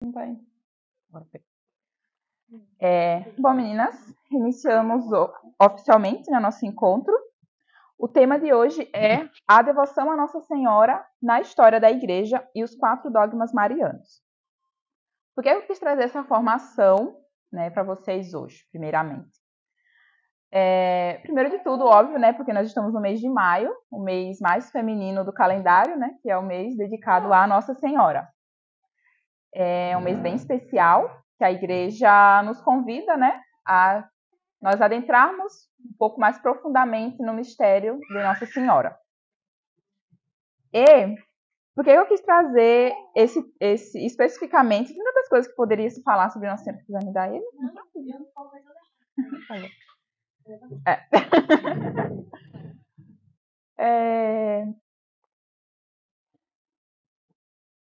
Bem. Bom, meninas, iniciamos oficialmente nosso encontro. O tema de hoje é a devoção a Nossa Senhora na história da Igreja e os 4 dogmas marianos. Por que eu quis trazer essa formação, para vocês hoje, primeiramente? Primeiro de tudo, óbvio, porque nós estamos no mês de maio, o mês mais feminino do calendário, que é o mês dedicado à Nossa Senhora. É um mês bem especial, que a Igreja nos convida, a nós adentrarmos um pouco mais profundamente no mistério de Nossa Senhora. E por que eu quis trazer esse especificamente? Tem tantas coisas que poderia se falar sobre Nossa Senhora. Se quiser me dar ele?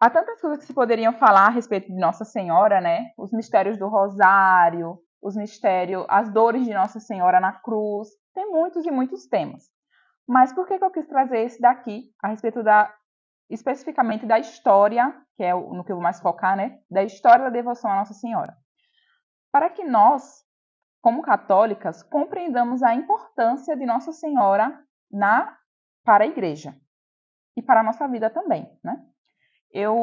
Há tantas coisas que se poderiam falar a respeito de Nossa Senhora, Os mistérios do Rosário, os mistérios, as dores de Nossa Senhora na cruz. Tem muitos e muitos temas. Mas por que eu quis trazer esse daqui a respeito especificamente da história, que é no que eu vou mais focar, da história da devoção à Nossa Senhora? Para que nós, como católicas, compreendamos a importância de Nossa Senhora para a Igreja e para a nossa vida também, Eu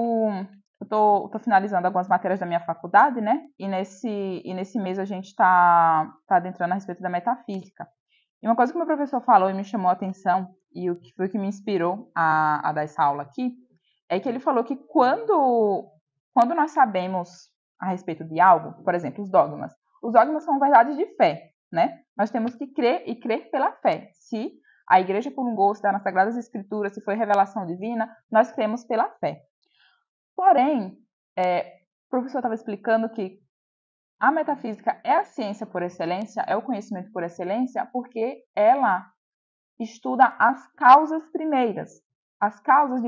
estou finalizando algumas matérias da minha faculdade, E nesse mês a gente está adentrando a respeito da metafísica. E uma coisa que o meu professor falou e me chamou a atenção, e o que foi que me inspirou a dar essa aula aqui, é que ele falou que quando nós sabemos a respeito de algo, por exemplo, os dogmas são verdades de fé, Nós temos que crer e crer pela fé. Se a Igreja promulgou, se está nas Sagradas Escrituras, se foi revelação divina, nós cremos pela fé. Porém, o professor estava explicando que a metafísica é a ciência por excelência, é o conhecimento por excelência, porque ela estuda as causas primeiras, as causas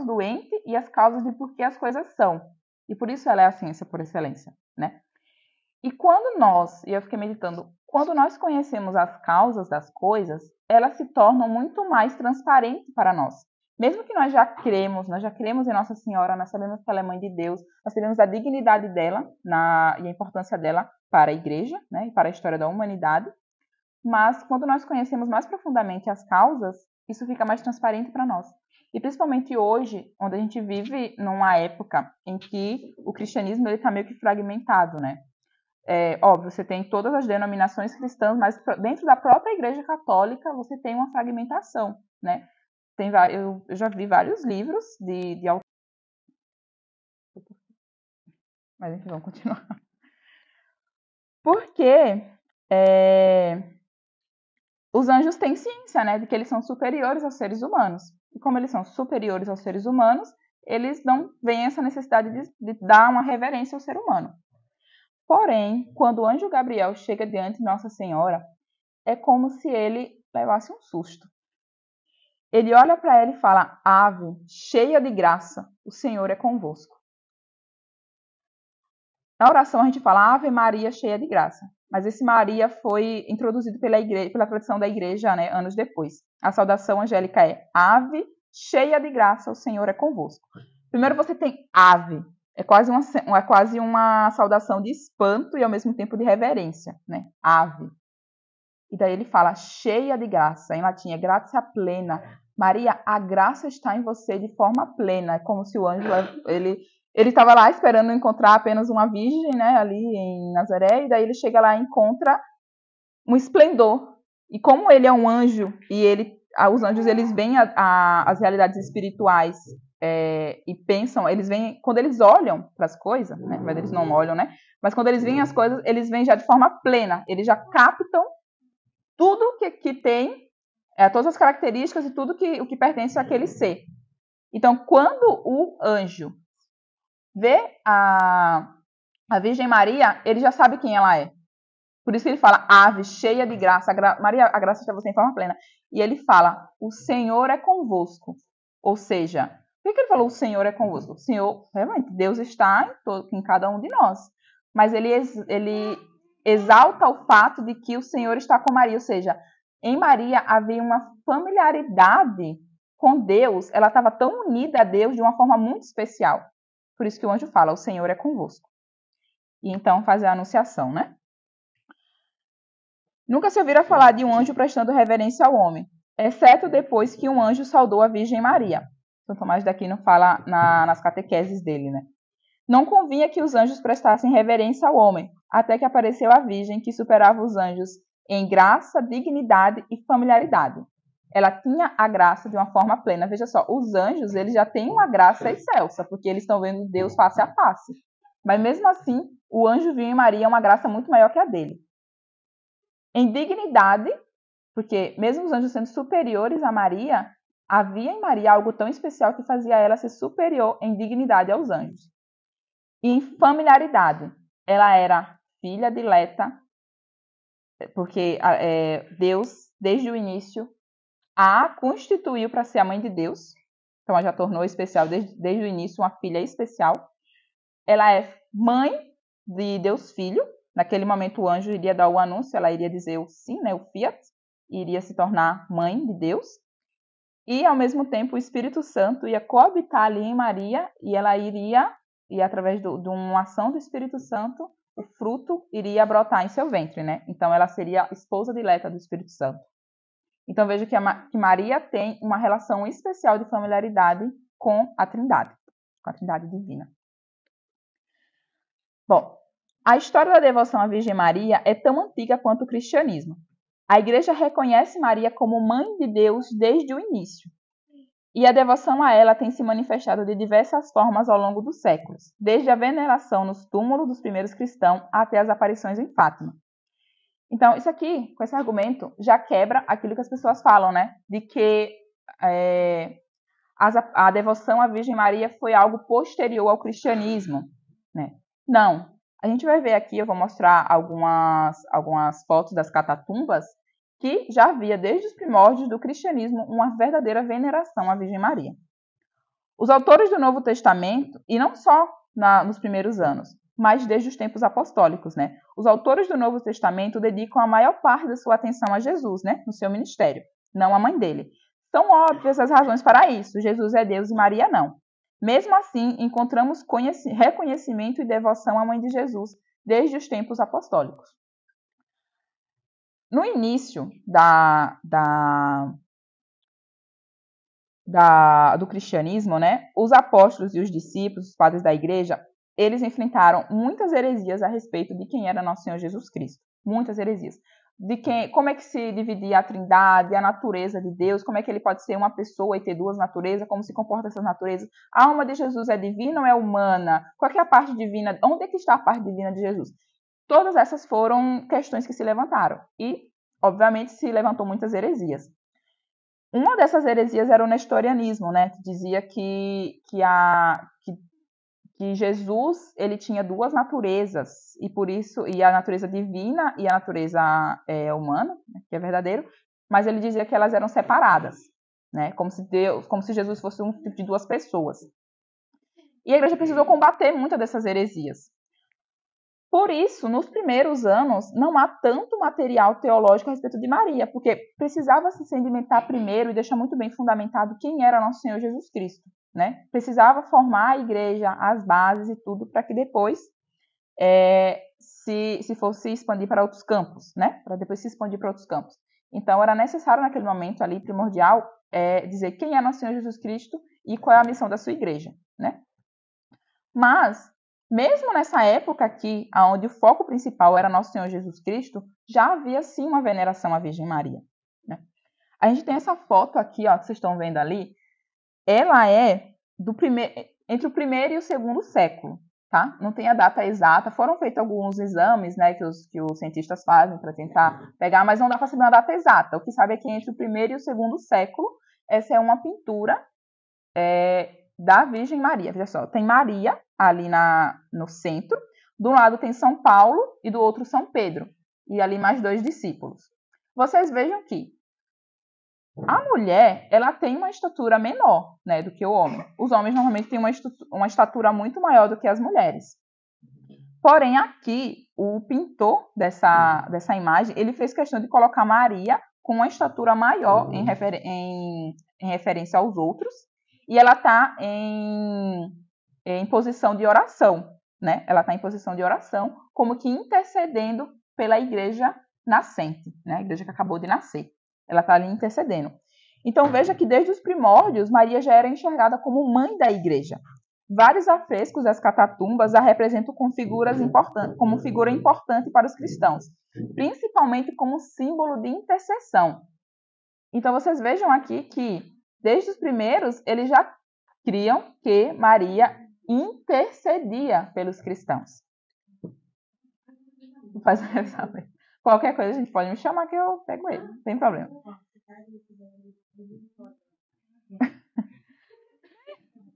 do ente e as causas de por que as coisas são. E por isso ela é a ciência por excelência, E eu fiquei meditando, quando nós conhecemos as causas das coisas, elas se tornam muito mais transparentes para nós. Mesmo que nós já cremos em Nossa Senhora, nós sabemos que ela é Mãe de Deus, nós sabemos a dignidade dela e a importância dela para a Igreja, e para a história da humanidade. Mas quando nós conhecemos mais profundamente as causas, isso fica mais transparente para nós. E principalmente hoje, onde a gente vive numa época em que o cristianismo está meio que fragmentado, Óbvio, você tem todas as denominações cristãs, mas dentro da própria Igreja Católica você tem uma fragmentação, Eu já vi vários livros de autores. Mas enfim, vamos continuar. Porque os anjos têm ciência, de que eles são superiores aos seres humanos. E como eles são superiores aos seres humanos, eles não veem essa necessidade de dar uma reverência ao ser humano. Porém, quando o anjo Gabriel chega diante de Nossa Senhora, é como se ele levasse um susto. Ele olha para ela e fala: Ave, cheia de graça, o Senhor é convosco. Na oração a gente fala Ave Maria, cheia de graça. Mas esse Maria foi introduzido pela tradição da Igreja, anos depois. A saudação angélica é Ave, cheia de graça, o Senhor é convosco. Primeiro você tem Ave. É quase uma saudação de espanto e ao mesmo tempo de reverência, Ave. E daí ele fala cheia de graça, em latim é gratia plena. Maria, a graça está em você de forma plena. É como se o anjo, ele estava lá esperando encontrar apenas uma virgem, ali em Nazaré, e daí ele chega lá e encontra um esplendor. E como ele é um anjo, e os anjos eles veem as realidades espirituais e pensam, quando eles olham para as coisas, mas eles não olham, mas quando eles veem as coisas, eles veem já de forma plena, eles já captam tudo que tem, todas as características e tudo o que pertence àquele ser. Então, quando o anjo vê a Virgem Maria, ele já sabe quem ela é. Por isso que ele fala, ave, cheia de graça, Maria, a graça está você em forma plena. E ele fala, o Senhor é convosco. Ou seja, por que ele falou o Senhor é convosco? O Senhor, realmente, Deus está em cada um de nós. Mas ele exalta o fato de que o Senhor está com Maria. Ou seja, em Maria havia uma familiaridade com Deus. Ela estava tão unida a Deus de uma forma muito especial. Por isso que o anjo fala, o Senhor é convosco. E então fazer a anunciação, né? Nunca se ouvira falar de um anjo prestando reverência ao homem, exceto depois que um anjo saudou a Virgem Maria. São Tomás de Aquino fala nas catequeses dele, né? Não convinha que os anjos prestassem reverência ao homem, até que apareceu a Virgem, que superava os anjos em graça, dignidade e familiaridade. Ela tinha a graça de uma forma plena. Veja só, os anjos eles já têm uma graça excelsa, porque eles estão vendo Deus face a face. Mas mesmo assim, o anjo viu em Maria uma graça muito maior que a dele. Em dignidade, porque mesmo os anjos sendo superiores a Maria, havia em Maria algo tão especial que fazia ela ser superior em dignidade aos anjos. E em familiaridade, ela era filha dileta, porque Deus, desde o início, a constituiu para ser a mãe de Deus. Então, ela já tornou especial desde o início, uma filha especial. Ela é mãe de Deus Filho. Naquele momento, o anjo iria dar o anúncio, ela iria dizer o sim, né, o fiat, iria se tornar mãe de Deus. E, ao mesmo tempo, o Espírito Santo ia coabitar ali em Maria e ela iria, e através de uma ação do Espírito Santo, o fruto iria brotar em seu ventre, né? Então, ela seria esposa dileta do Espírito Santo. Então, veja que Maria tem uma relação especial de familiaridade com a Trindade divina. Bom, a história da devoção à Virgem Maria é tão antiga quanto o cristianismo. A Igreja reconhece Maria como mãe de Deus desde o início. E a devoção a ela tem se manifestado de diversas formas ao longo dos séculos, desde a veneração nos túmulos dos primeiros cristãos até as aparições em Fátima. Então, isso aqui, com esse argumento, já quebra aquilo que as pessoas falam, né? De que a devoção à Virgem Maria foi algo posterior ao cristianismo, né? Não. A gente vai ver aqui, eu vou mostrar algumas fotos das catatumbas, que já havia desde os primórdios do cristianismo uma verdadeira veneração à Virgem Maria. Os autores do Novo Testamento, e não só nos primeiros anos, mas desde os tempos apostólicos, né? Os autores do Novo Testamento dedicam a maior parte da sua atenção a Jesus, né? No seu ministério, não à mãe dele. São óbvias as razões para isso. Jesus é Deus e Maria não. Mesmo assim, encontramos reconhecimento e devoção à mãe de Jesus desde os tempos apostólicos. No início do cristianismo, né, os apóstolos e os discípulos, os padres da igreja, eles enfrentaram muitas heresias a respeito de quem era nosso Senhor Jesus Cristo. Muitas heresias. Como é que se dividia a trindade, a natureza de Deus, como é que ele pode ser uma pessoa e ter duas naturezas, como se comportam essas naturezas. A alma de Jesus é divina ou é humana? Qual é a parte divina? Onde é que está a parte divina de Jesus? Todas essas foram questões que se levantaram. E, obviamente, se levantou muitas heresias. Uma dessas heresias era o nestorianismo, né? Que dizia que Jesus ele tinha duas naturezas, e por isso, e a natureza divina e a natureza humana, né, que é verdadeiro, mas ele dizia que elas eram separadas, né? Como se Jesus fosse um tipo de duas pessoas. E a igreja precisou combater muitas dessas heresias. Por isso, nos primeiros anos, não há tanto material teológico a respeito de Maria, porque precisava se sedimentar primeiro e deixar muito bem fundamentado quem era nosso Senhor Jesus Cristo, né? Precisava formar a igreja, as bases e tudo, para que depois se fosse expandir para outros campos, né? Para depois se expandir para outros campos. Então, era necessário naquele momento ali, primordial, dizer quem é nosso Senhor Jesus Cristo e qual é a missão da sua igreja, né? Mas mesmo nessa época aqui, onde o foco principal era Nosso Senhor Jesus Cristo, já havia sim uma veneração à Virgem Maria, né? A gente tem essa foto aqui, ó, que vocês estão vendo ali. Ela é entre o primeiro e o segundo século, tá? Não tem a data exata. Foram feitos alguns exames, né, que os cientistas fazem para tentar pegar, mas não dá para saber uma data exata. O que sabe é que entre o primeiro e o segundo século, essa é uma pintura da Virgem Maria. Veja só, tem Maria ali no centro, de um lado tem São Paulo e do outro São Pedro, e ali mais dois discípulos. Vocês vejam que a mulher, ela tem uma estatura menor, né, do que o homem. Os homens normalmente têm uma estatura muito maior do que as mulheres. Porém, aqui, o pintor dessa imagem, ele fez questão de colocar Maria com uma estatura maior em referência aos outros, e ela está em em posição de oração, né? Ela está em posição de oração, como que intercedendo pela igreja nascente, né? A igreja que acabou de nascer. Ela está ali intercedendo. Então veja que desde os primórdios, Maria já era enxergada como mãe da igreja. Vários afrescos das catatumbas a representam como figura importante para os cristãos, principalmente como símbolo de intercessão. Então vocês vejam aqui que, desde os primeiros, eles já criam que Maria intercedia pelos cristãos. Vou fazer essa vez. Qualquer coisa a gente pode me chamar que eu pego ele, não tem problema.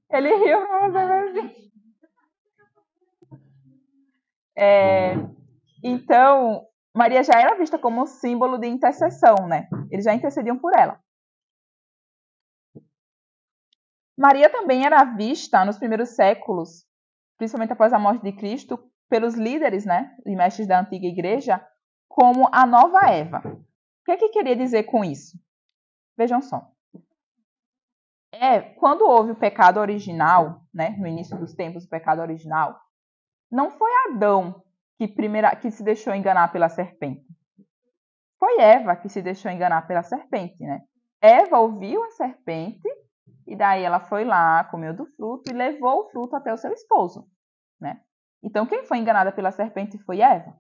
Ele riu pra você ver assim. Então, Maria já era vista como um símbolo de intercessão, né? Eles já intercediam por ela. Maria também era vista nos primeiros séculos, principalmente após a morte de Cristo, pelos líderes, né, e mestres da antiga igreja, como a nova Eva. O que é que queria dizer com isso? Vejam só. Quando houve o pecado original, né, no início dos tempos, o pecado original, não foi Adão que se deixou enganar pela serpente. Foi Eva que se deixou enganar pela serpente, né? Eva ouviu a serpente e daí ela foi lá, comeu do fruto e levou o fruto até o seu esposo, né? Então quem foi enganada pela serpente foi Eva,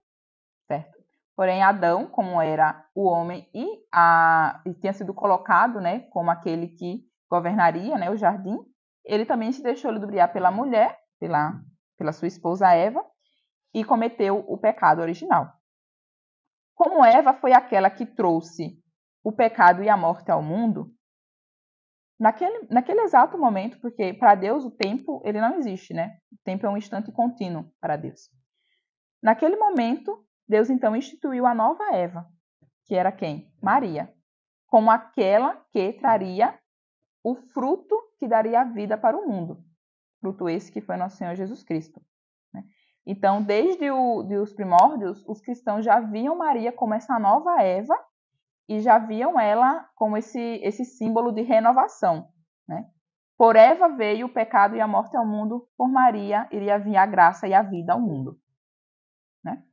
certo? Porém Adão, como era o homem e tinha sido colocado, né, como aquele que governaria, né, o jardim, ele também se deixou ludibriar pela mulher, pela sua esposa Eva, e cometeu o pecado original. Como Eva foi aquela que trouxe o pecado e a morte ao mundo, naquele exato momento, porque para Deus o tempo ele não existe, né? O tempo é um instante contínuo para Deus. Naquele momento, Deus então instituiu a nova Eva, que era quem? Maria, como aquela que traria o fruto que daria a vida para o mundo. Fruto esse que foi nosso Senhor Jesus Cristo. Então, desde os primórdios, os cristãos já viam Maria como essa nova Eva e já viam ela como esse símbolo de renovação, né? Por Eva veio o pecado e a morte ao mundo, por Maria iria vir a graça e a vida ao mundo, né?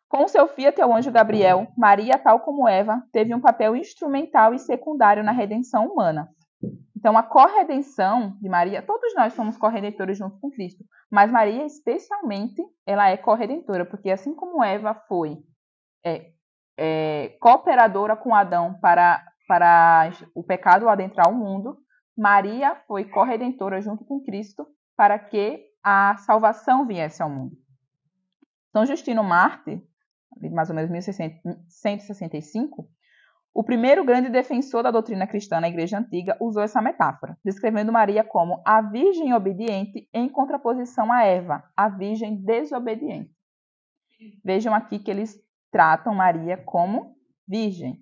Com seu fiat ao anjo Gabriel, Maria, tal como Eva, teve um papel instrumental e secundário na redenção humana. Então, a corredenção de Maria, todos nós somos corredentores junto com Cristo, mas Maria, especialmente, ela é corredentora, porque assim como Eva foi cooperadora com Adão para o pecado adentrar o mundo, Maria foi corredentora junto com Cristo para que a salvação viesse ao mundo. São Justino Mártir, mais ou menos 1165, o primeiro grande defensor da doutrina cristã na Igreja Antiga usou essa metáfora, descrevendo Maria como a virgem obediente em contraposição a Eva, a virgem desobediente. Vejam aqui que eles tratam Maria como virgem,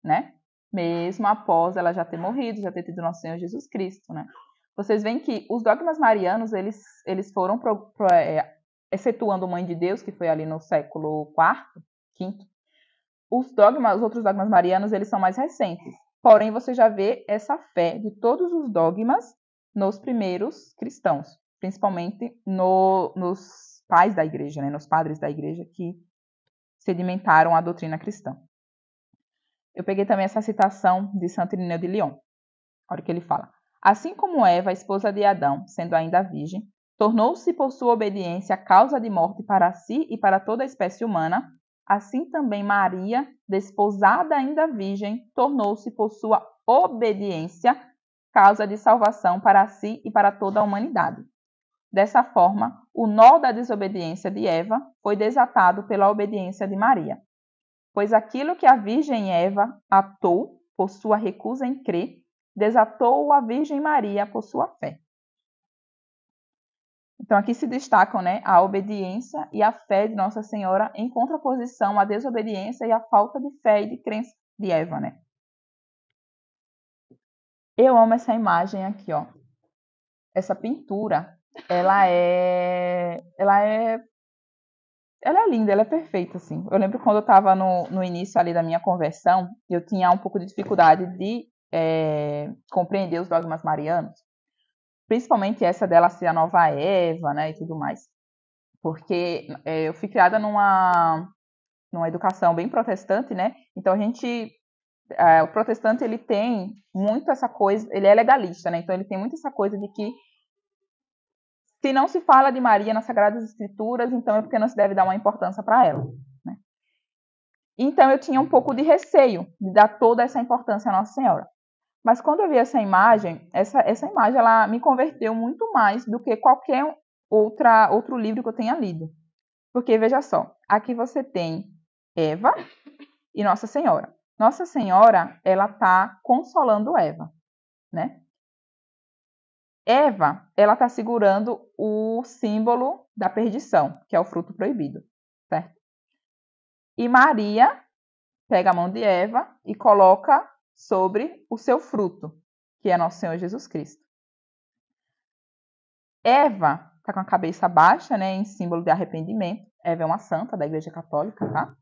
né? Mesmo após ela já ter morrido, já ter tido nosso Senhor Jesus Cristo, né? Vocês veem que os dogmas marianos, eles foram, excetuando Mãe de Deus, que foi ali no século IV, V, os outros dogmas marianos, eles são mais recentes. Porém, você já vê essa fé de todos os dogmas nos primeiros cristãos, principalmente nos pais da igreja, né? Nos padres da igreja que sedimentaram a doutrina cristã. Eu peguei também essa citação de Santo Irineu de Lyon, a hora que ele fala: assim como Eva, a esposa de Adão, sendo ainda virgem, tornou-se por sua obediência causa de morte para si e para toda a espécie humana, assim também Maria, desposada ainda virgem, tornou-se por sua obediência causa de salvação para si e para toda a humanidade. Dessa forma, o nó da desobediência de Eva foi desatado pela obediência de Maria, pois aquilo que a virgem Eva atou por sua recusa em crer, desatou a Virgem Maria por sua fé. Então aqui se destacam, né, a obediência e a fé de Nossa Senhora em contraposição à desobediência e à falta de fé e de crença de Eva, né? Eu amo essa imagem aqui, ó. Essa pintura, ela é linda, ela é perfeita, assim. Eu lembro quando eu estava no início ali da minha conversão, eu tinha um pouco de dificuldade de compreender os dogmas marianos, principalmente essa dela ser a nova Eva, né, e tudo mais. Porque eu fui criada numa educação bem protestante, né? Então o protestante ele tem muito essa coisa, ele é legalista, né? Então ele tem muito essa coisa de que se não se fala de Maria nas Sagradas Escrituras, então é porque não se deve dar uma importância para ela, né? Então eu tinha um pouco de receio de dar toda essa importância à Nossa Senhora. Mas quando eu vi essa imagem ela me converteu muito mais do que qualquer outro livro que eu tenha lido. Porque, veja só, aqui você tem Eva e Nossa Senhora. Nossa Senhora, ela está consolando Eva, né? Eva, ela está segurando o símbolo da perdição, que é o fruto proibido, certo? E Maria pega a mão de Eva e coloca sobre o seu fruto, que é nosso Senhor Jesus Cristo. Eva está com a cabeça baixa, né, em símbolo de arrependimento. Eva é uma santa da Igreja Católica, tá?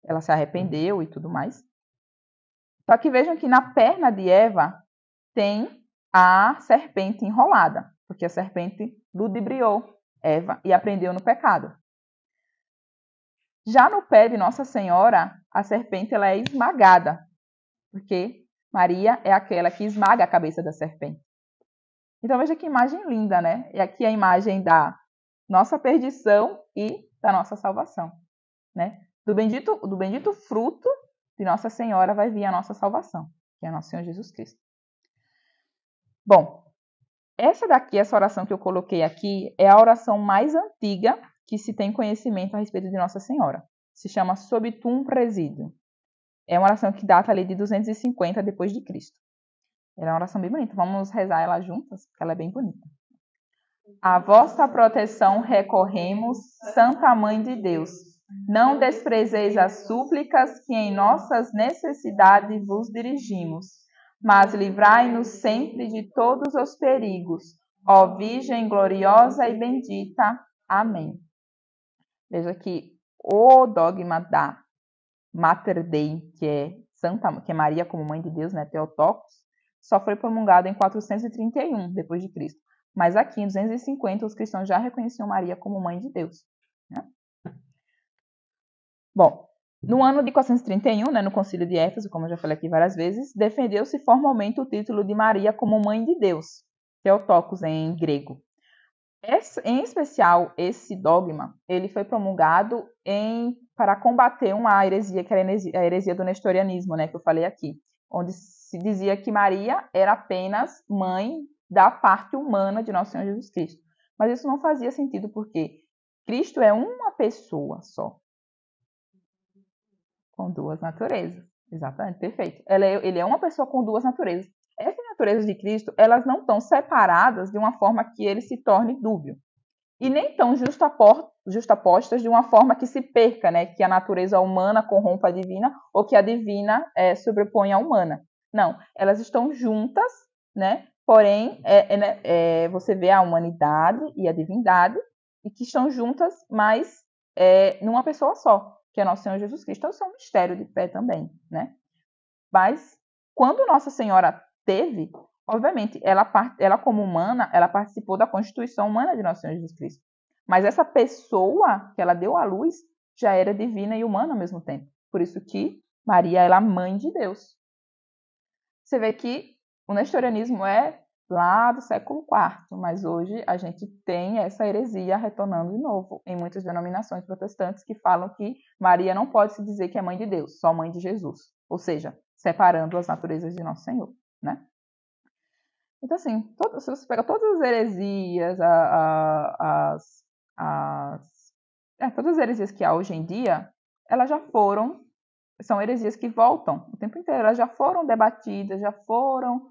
Ela se arrependeu e tudo mais. Só que vejam que na perna de Eva tem a serpente enrolada, porque a serpente ludibriou Eva e aprendeu no pecado. Já no pé de Nossa Senhora, a serpente ela é esmagada, porque Maria é aquela que esmaga a cabeça da serpente. Então veja que imagem linda, né? E aqui a imagem da nossa perdição e da nossa salvação, né? Do bendito fruto de Nossa Senhora vai vir a nossa salvação, que é nosso Senhor Jesus Cristo. Bom, essa oração que eu coloquei aqui é a oração mais antiga que se tem conhecimento a respeito de Nossa Senhora. Se chama Subitum Presidio. É uma oração que data ali de 250 depois de Cristo. Ela é uma oração bem bonita. Vamos rezar ela juntas, porque ela é bem bonita. A vossa proteção recorremos, Santa Mãe de Deus. Não desprezeis as súplicas que em nossas necessidades vos dirigimos, mas livrai-nos sempre de todos os perigos. Ó Virgem gloriosa e bendita. Amém. Veja que o dogma da Mater Dei, que é Maria como Mãe de Deus, né, Theotokos, só foi promulgado em 431 depois de Cristo. Mas aqui em 250 os cristãos já reconheciam Maria como Mãe de Deus, né? Bom, no ano de 431, né, no Concílio de Éfeso, como eu já falei aqui várias vezes, defendeu-se formalmente o título de Maria como Mãe de Deus, Theotokos em grego. Em especial, esse dogma ele foi promulgado para combater uma heresia, que era a heresia do nestorianismo, né, que eu falei aqui, onde se dizia que Maria era apenas mãe da parte humana de Nosso Senhor Jesus Cristo. Mas isso não fazia sentido, porque Cristo é uma pessoa só, com duas naturezas. Exatamente, perfeito. Ele é uma pessoa com duas naturezas. Essas naturezas de Cristo, elas não estão separadas de uma forma que ele se torne dúbio. E nem tão justapostas de uma forma que se perca, né? Que a natureza humana corrompa a divina ou que a divina sobreponha a humana. Não, elas estão juntas, né? Porém, você vê a humanidade e a divindade e que estão juntas, mas numa pessoa só, que é nosso Senhor Jesus Cristo. Então, isso é um mistério de fé também, né? Mas, quando Nossa Senhora teve, obviamente, ela como humana, ela participou da constituição humana de Nosso Senhor Jesus Cristo. Mas essa pessoa que ela deu à luz já era divina e humana ao mesmo tempo. Por isso que Maria ela é a mãe de Deus. Você vê que o nestorianismo é lá do século IV, mas hoje a gente tem essa heresia retornando de novo em muitas denominações protestantes que falam que Maria não pode se dizer que é mãe de Deus, só mãe de Jesus. Ou seja, separando as naturezas de Nosso Senhor, né? Então, assim, se você pega todas as heresias, todas as heresias que há hoje em dia, elas já são heresias que voltam o tempo inteiro, elas já foram debatidas, já foram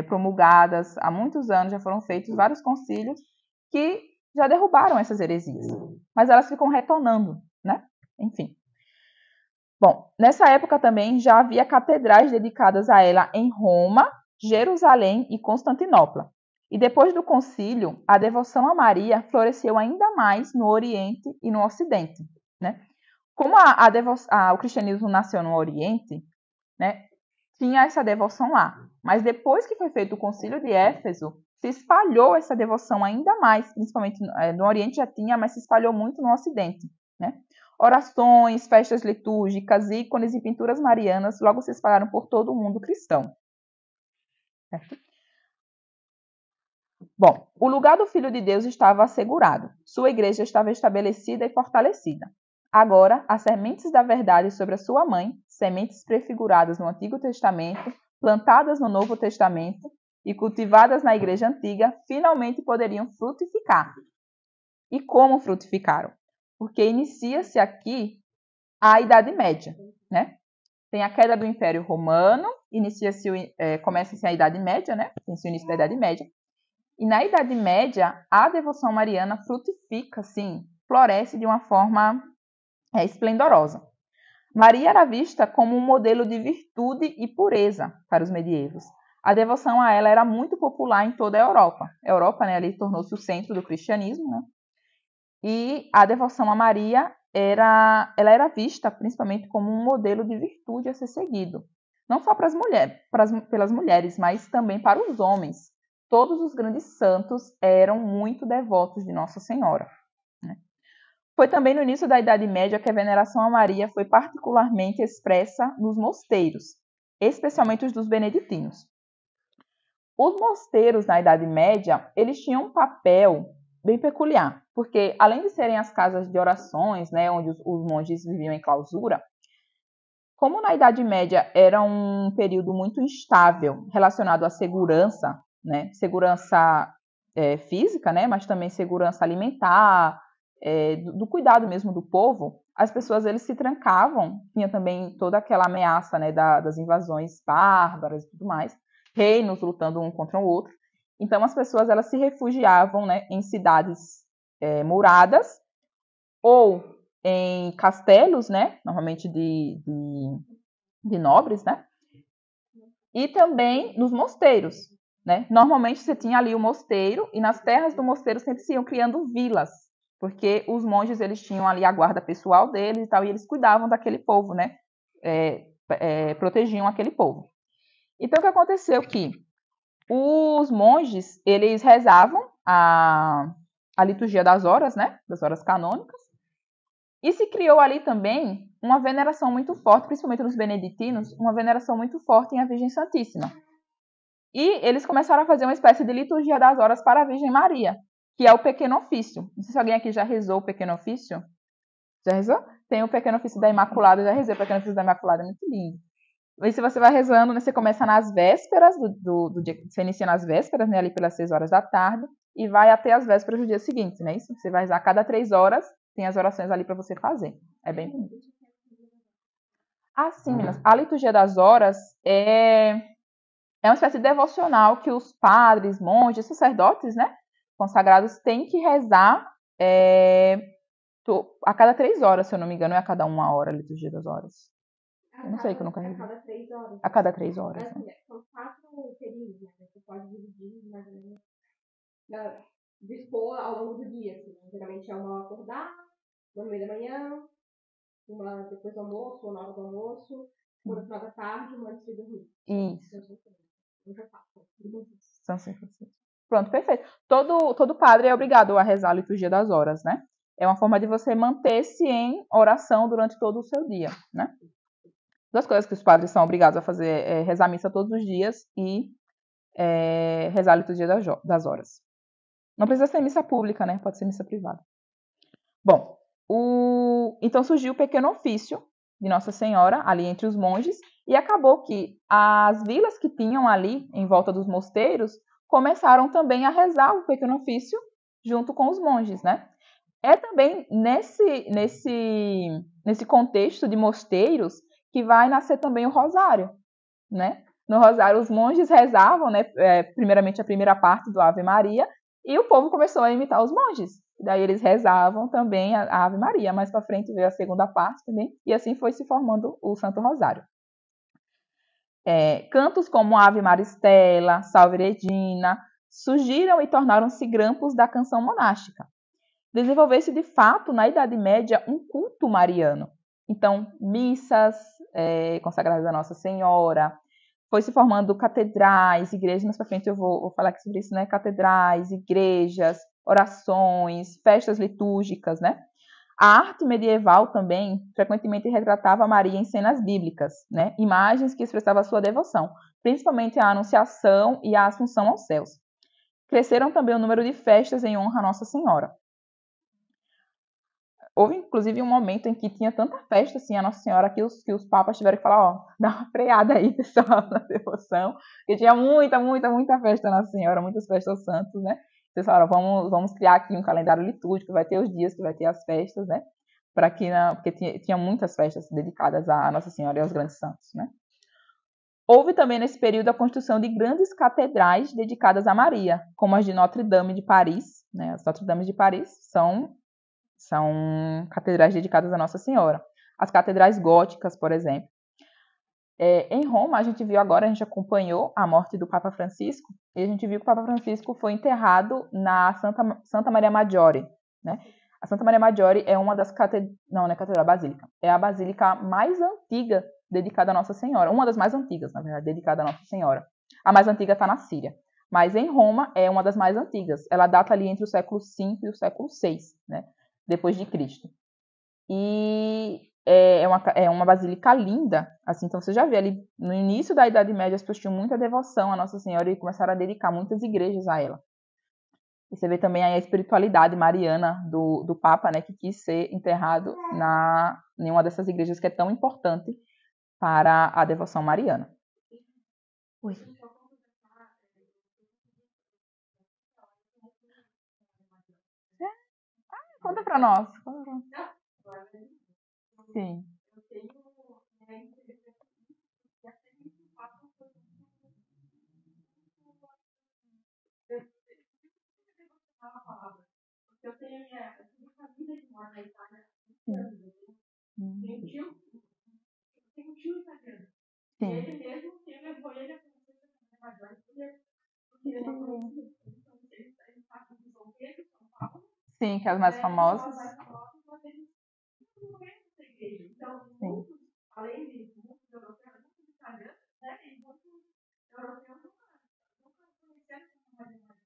promulgadas há muitos anos, já foram feitos vários concílios que já derrubaram essas heresias, mas elas ficam retornando, né? Enfim. Bom, nessa época também já havia catedrais dedicadas a ela em Roma, Jerusalém e Constantinopla. E depois do concílio, a devoção a Maria floresceu ainda mais no Oriente e no Ocidente, né? Como o cristianismo nasceu no Oriente, né, tinha essa devoção lá. Mas depois que foi feito o Concílio de Éfeso, se espalhou essa devoção ainda mais, principalmente no Oriente já tinha, mas se espalhou muito no Ocidente, né? Orações, festas litúrgicas, ícones e pinturas marianas logo se espalharam por todo o mundo cristão. Certo? Bom, o lugar do Filho de Deus estava assegurado. Sua igreja estava estabelecida e fortalecida. Agora, as sementes da verdade sobre a sua mãe, sementes prefiguradas no Antigo Testamento, plantadas no Novo Testamento e cultivadas na igreja antiga, finalmente poderiam frutificar. E como frutificaram? Porque inicia-se aqui a Idade Média, né? Tem a queda do Império Romano, começa-se a Idade Média, né? Tem-se o início da Idade Média. E na Idade Média, a devoção mariana frutifica, sim, floresce de uma forma esplendorosa. Maria era vista como um modelo de virtude e pureza para os medievos. A devoção a ela era muito popular em toda a Europa. A Europa, né, ali tornou-se o centro do cristianismo, né? E a devoção a Maria ela era vista principalmente como um modelo de virtude a ser seguido. Não só para as mulheres, pelas mulheres, mas também para os homens. Todos os grandes santos eram muito devotos de Nossa Senhora, né? Foi também no início da Idade Média que a veneração a Maria foi particularmente expressa nos mosteiros, especialmente os dos beneditinos. Os mosteiros na Idade Média, eles tinham um papel bem peculiar, porque além de serem as casas de orações, né, onde os monges viviam em clausura, como na Idade Média era um período muito instável relacionado à segurança, né, segurança física, né, mas também segurança alimentar, do cuidado mesmo do povo, as pessoas eles se trancavam, tinha também toda aquela ameaça, né, das invasões bárbaras e tudo mais, reinos lutando um contra o outro. Então as pessoas elas se refugiavam, né, em cidades muradas ou em castelos, né, normalmente de nobres, né, e também nos mosteiros, né. Normalmente você tinha ali o mosteiro e nas terras do mosteiro sempre se iam criando vilas, porque os monges eles tinham ali a guarda pessoal deles e tal, e eles cuidavam daquele povo, né, protegiam aquele povo. Então o que aconteceu que os monges eles rezavam a liturgia das horas, né, das horas canônicas, e se criou ali também uma veneração muito forte, principalmente nos beneditinos, uma veneração muito forte em a Virgem Santíssima. E eles começaram a fazer uma espécie de liturgia das horas para a Virgem Maria, que é o pequeno ofício. Não sei se alguém aqui já rezou o pequeno ofício. Já rezou? Tem o pequeno ofício da Imaculada, já rezei o pequeno ofício da Imaculada, é muito lindo. E se você vai rezando, né, você começa nas vésperas do dia, você inicia nas vésperas, né, ali pelas 6 horas da tarde, e vai até as vésperas do dia seguinte, né? Isso? Você vai rezar a cada 3 horas, tem as orações ali para você fazer. É bem bonito. Sim, meninas, a liturgia das horas é uma espécie de devocional que os padres, monges, sacerdotes, né, consagrados têm que rezar a cada 3 horas, se eu não me engano, é a cada 1 hora a liturgia das horas. Eu não sei, que eu nunca rezei. A cada 3 horas. A cada 3 horas. Assim, né? São 4 períodos, né? Você pode dividir mais ou menos, dispor ao longo do dia. Assim, né? Geralmente é uma acordar, uma no meio da manhã, uma depois do almoço, ou na hora do almoço, uma no final da tarde, uma antes de dormir. Isso. São 5. Pronto, perfeito. Todo padre é obrigado a rezar a liturgia das horas, né? É uma forma de você manter-se em oração durante todo o seu dia, né? Duas coisas que os padres são obrigados a fazer é rezar a missa todos os dias e rezar a liturgia das horas. Não precisa ser missa pública, né? Pode ser missa privada. Bom, então surgiu o pequeno ofício de Nossa Senhora ali entre os monges e acabou que as vilas que tinham ali em volta dos mosteiros começaram também a rezar o pequeno ofício junto com os monges, né? É também nesse contexto de mosteiros que vai nascer também o rosário, né? No rosário os monges rezavam, né, primeiramente a primeira parte do Ave Maria, e o povo começou a imitar os monges. Daí eles rezavam também a Ave Maria. Mais para frente veio a segunda parte também, e assim foi se formando o Santo Rosário. Cantos como Ave Maristela, Salve Regina, surgiram e tornaram-se grampos da canção monástica. Desenvolveu-se de fato na Idade Média um culto mariano. Então, missas consagradas a Nossa Senhora, foi se formando catedrais, igrejas, mais para frente eu vou falar aqui sobre isso, né? Catedrais, igrejas, orações, festas litúrgicas, né? A arte medieval também frequentemente retratava Maria em cenas bíblicas, né? Imagens que expressavam a sua devoção, principalmente a Anunciação e a Assunção aos céus. Cresceram também o número de festas em honra a Nossa Senhora. Houve, inclusive, um momento em que tinha tanta festa assim, a Nossa Senhora que os papas tiveram que falar, ó, dá uma freada aí, pessoal, na devoção, porque tinha muita festa na Nossa Senhora, muitas festas aos santos, né? Vocês falaram, vamos criar aqui um calendário litúrgico, vai ter os dias que vai ter as festas, né? Porque tinha muitas festas dedicadas a Nossa Senhora e aos grandes santos, né? Houve também nesse período a construção de grandes catedrais dedicadas a Maria, como as de Notre-Dame de Paris, né? As Notre-Dame de Paris são catedrais dedicadas a Nossa Senhora. As catedrais góticas, por exemplo. Em Roma, a gente acompanhou a morte do Papa Francisco, e a gente viu que o Papa Francisco foi enterrado na Santa Maria Maggiore, né? A Santa Maria Maggiore é uma das basílica. É a basílica mais antiga dedicada a Nossa Senhora. Uma das mais antigas, na verdade, dedicada a Nossa Senhora. A mais antiga está na Síria. Mas em Roma é uma das mais antigas. Ela data ali entre o século V e o século VI, né? Depois de Cristo. E é uma basílica linda, assim, então você já vê ali, no início da Idade Média, as pessoas tinham muita devoção a Nossa Senhora e começaram a dedicar muitas igrejas a ela. E você vê também aí a espiritualidade mariana do Papa, né, que quis ser enterrado em uma dessas igrejas que é tão importante para a devoção mariana. Oi. Conta pra nós. Sim. Eu tenho minha família que mora na Itália há anos. Tem um tio italiano. E ele mesmo, quem levou ele a conhecer a Maggiore, porque ele está em São Pedro, São Paulo. Sim, que é as mais famosas. Então, muitos, além de muitos europeus, muitos italianos, né, e muitos europeus nunca conheceram essa Maggiore.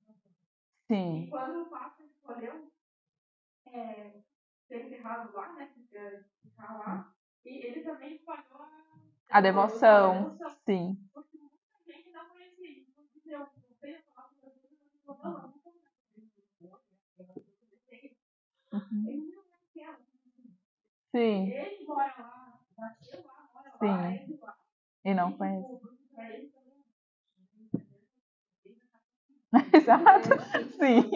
Sim. E quando o Papa escolheu ser enterrado lá, né, ficar lá, e ele também espalhou a devoção. Sim. Porque muita gente não conhecia isso. Inclusive, eu vejo falar com as pessoas, não Sim. Ele mora lá, nasceu lá, mora lá, ele lá. E não conhece. Exato. Sim.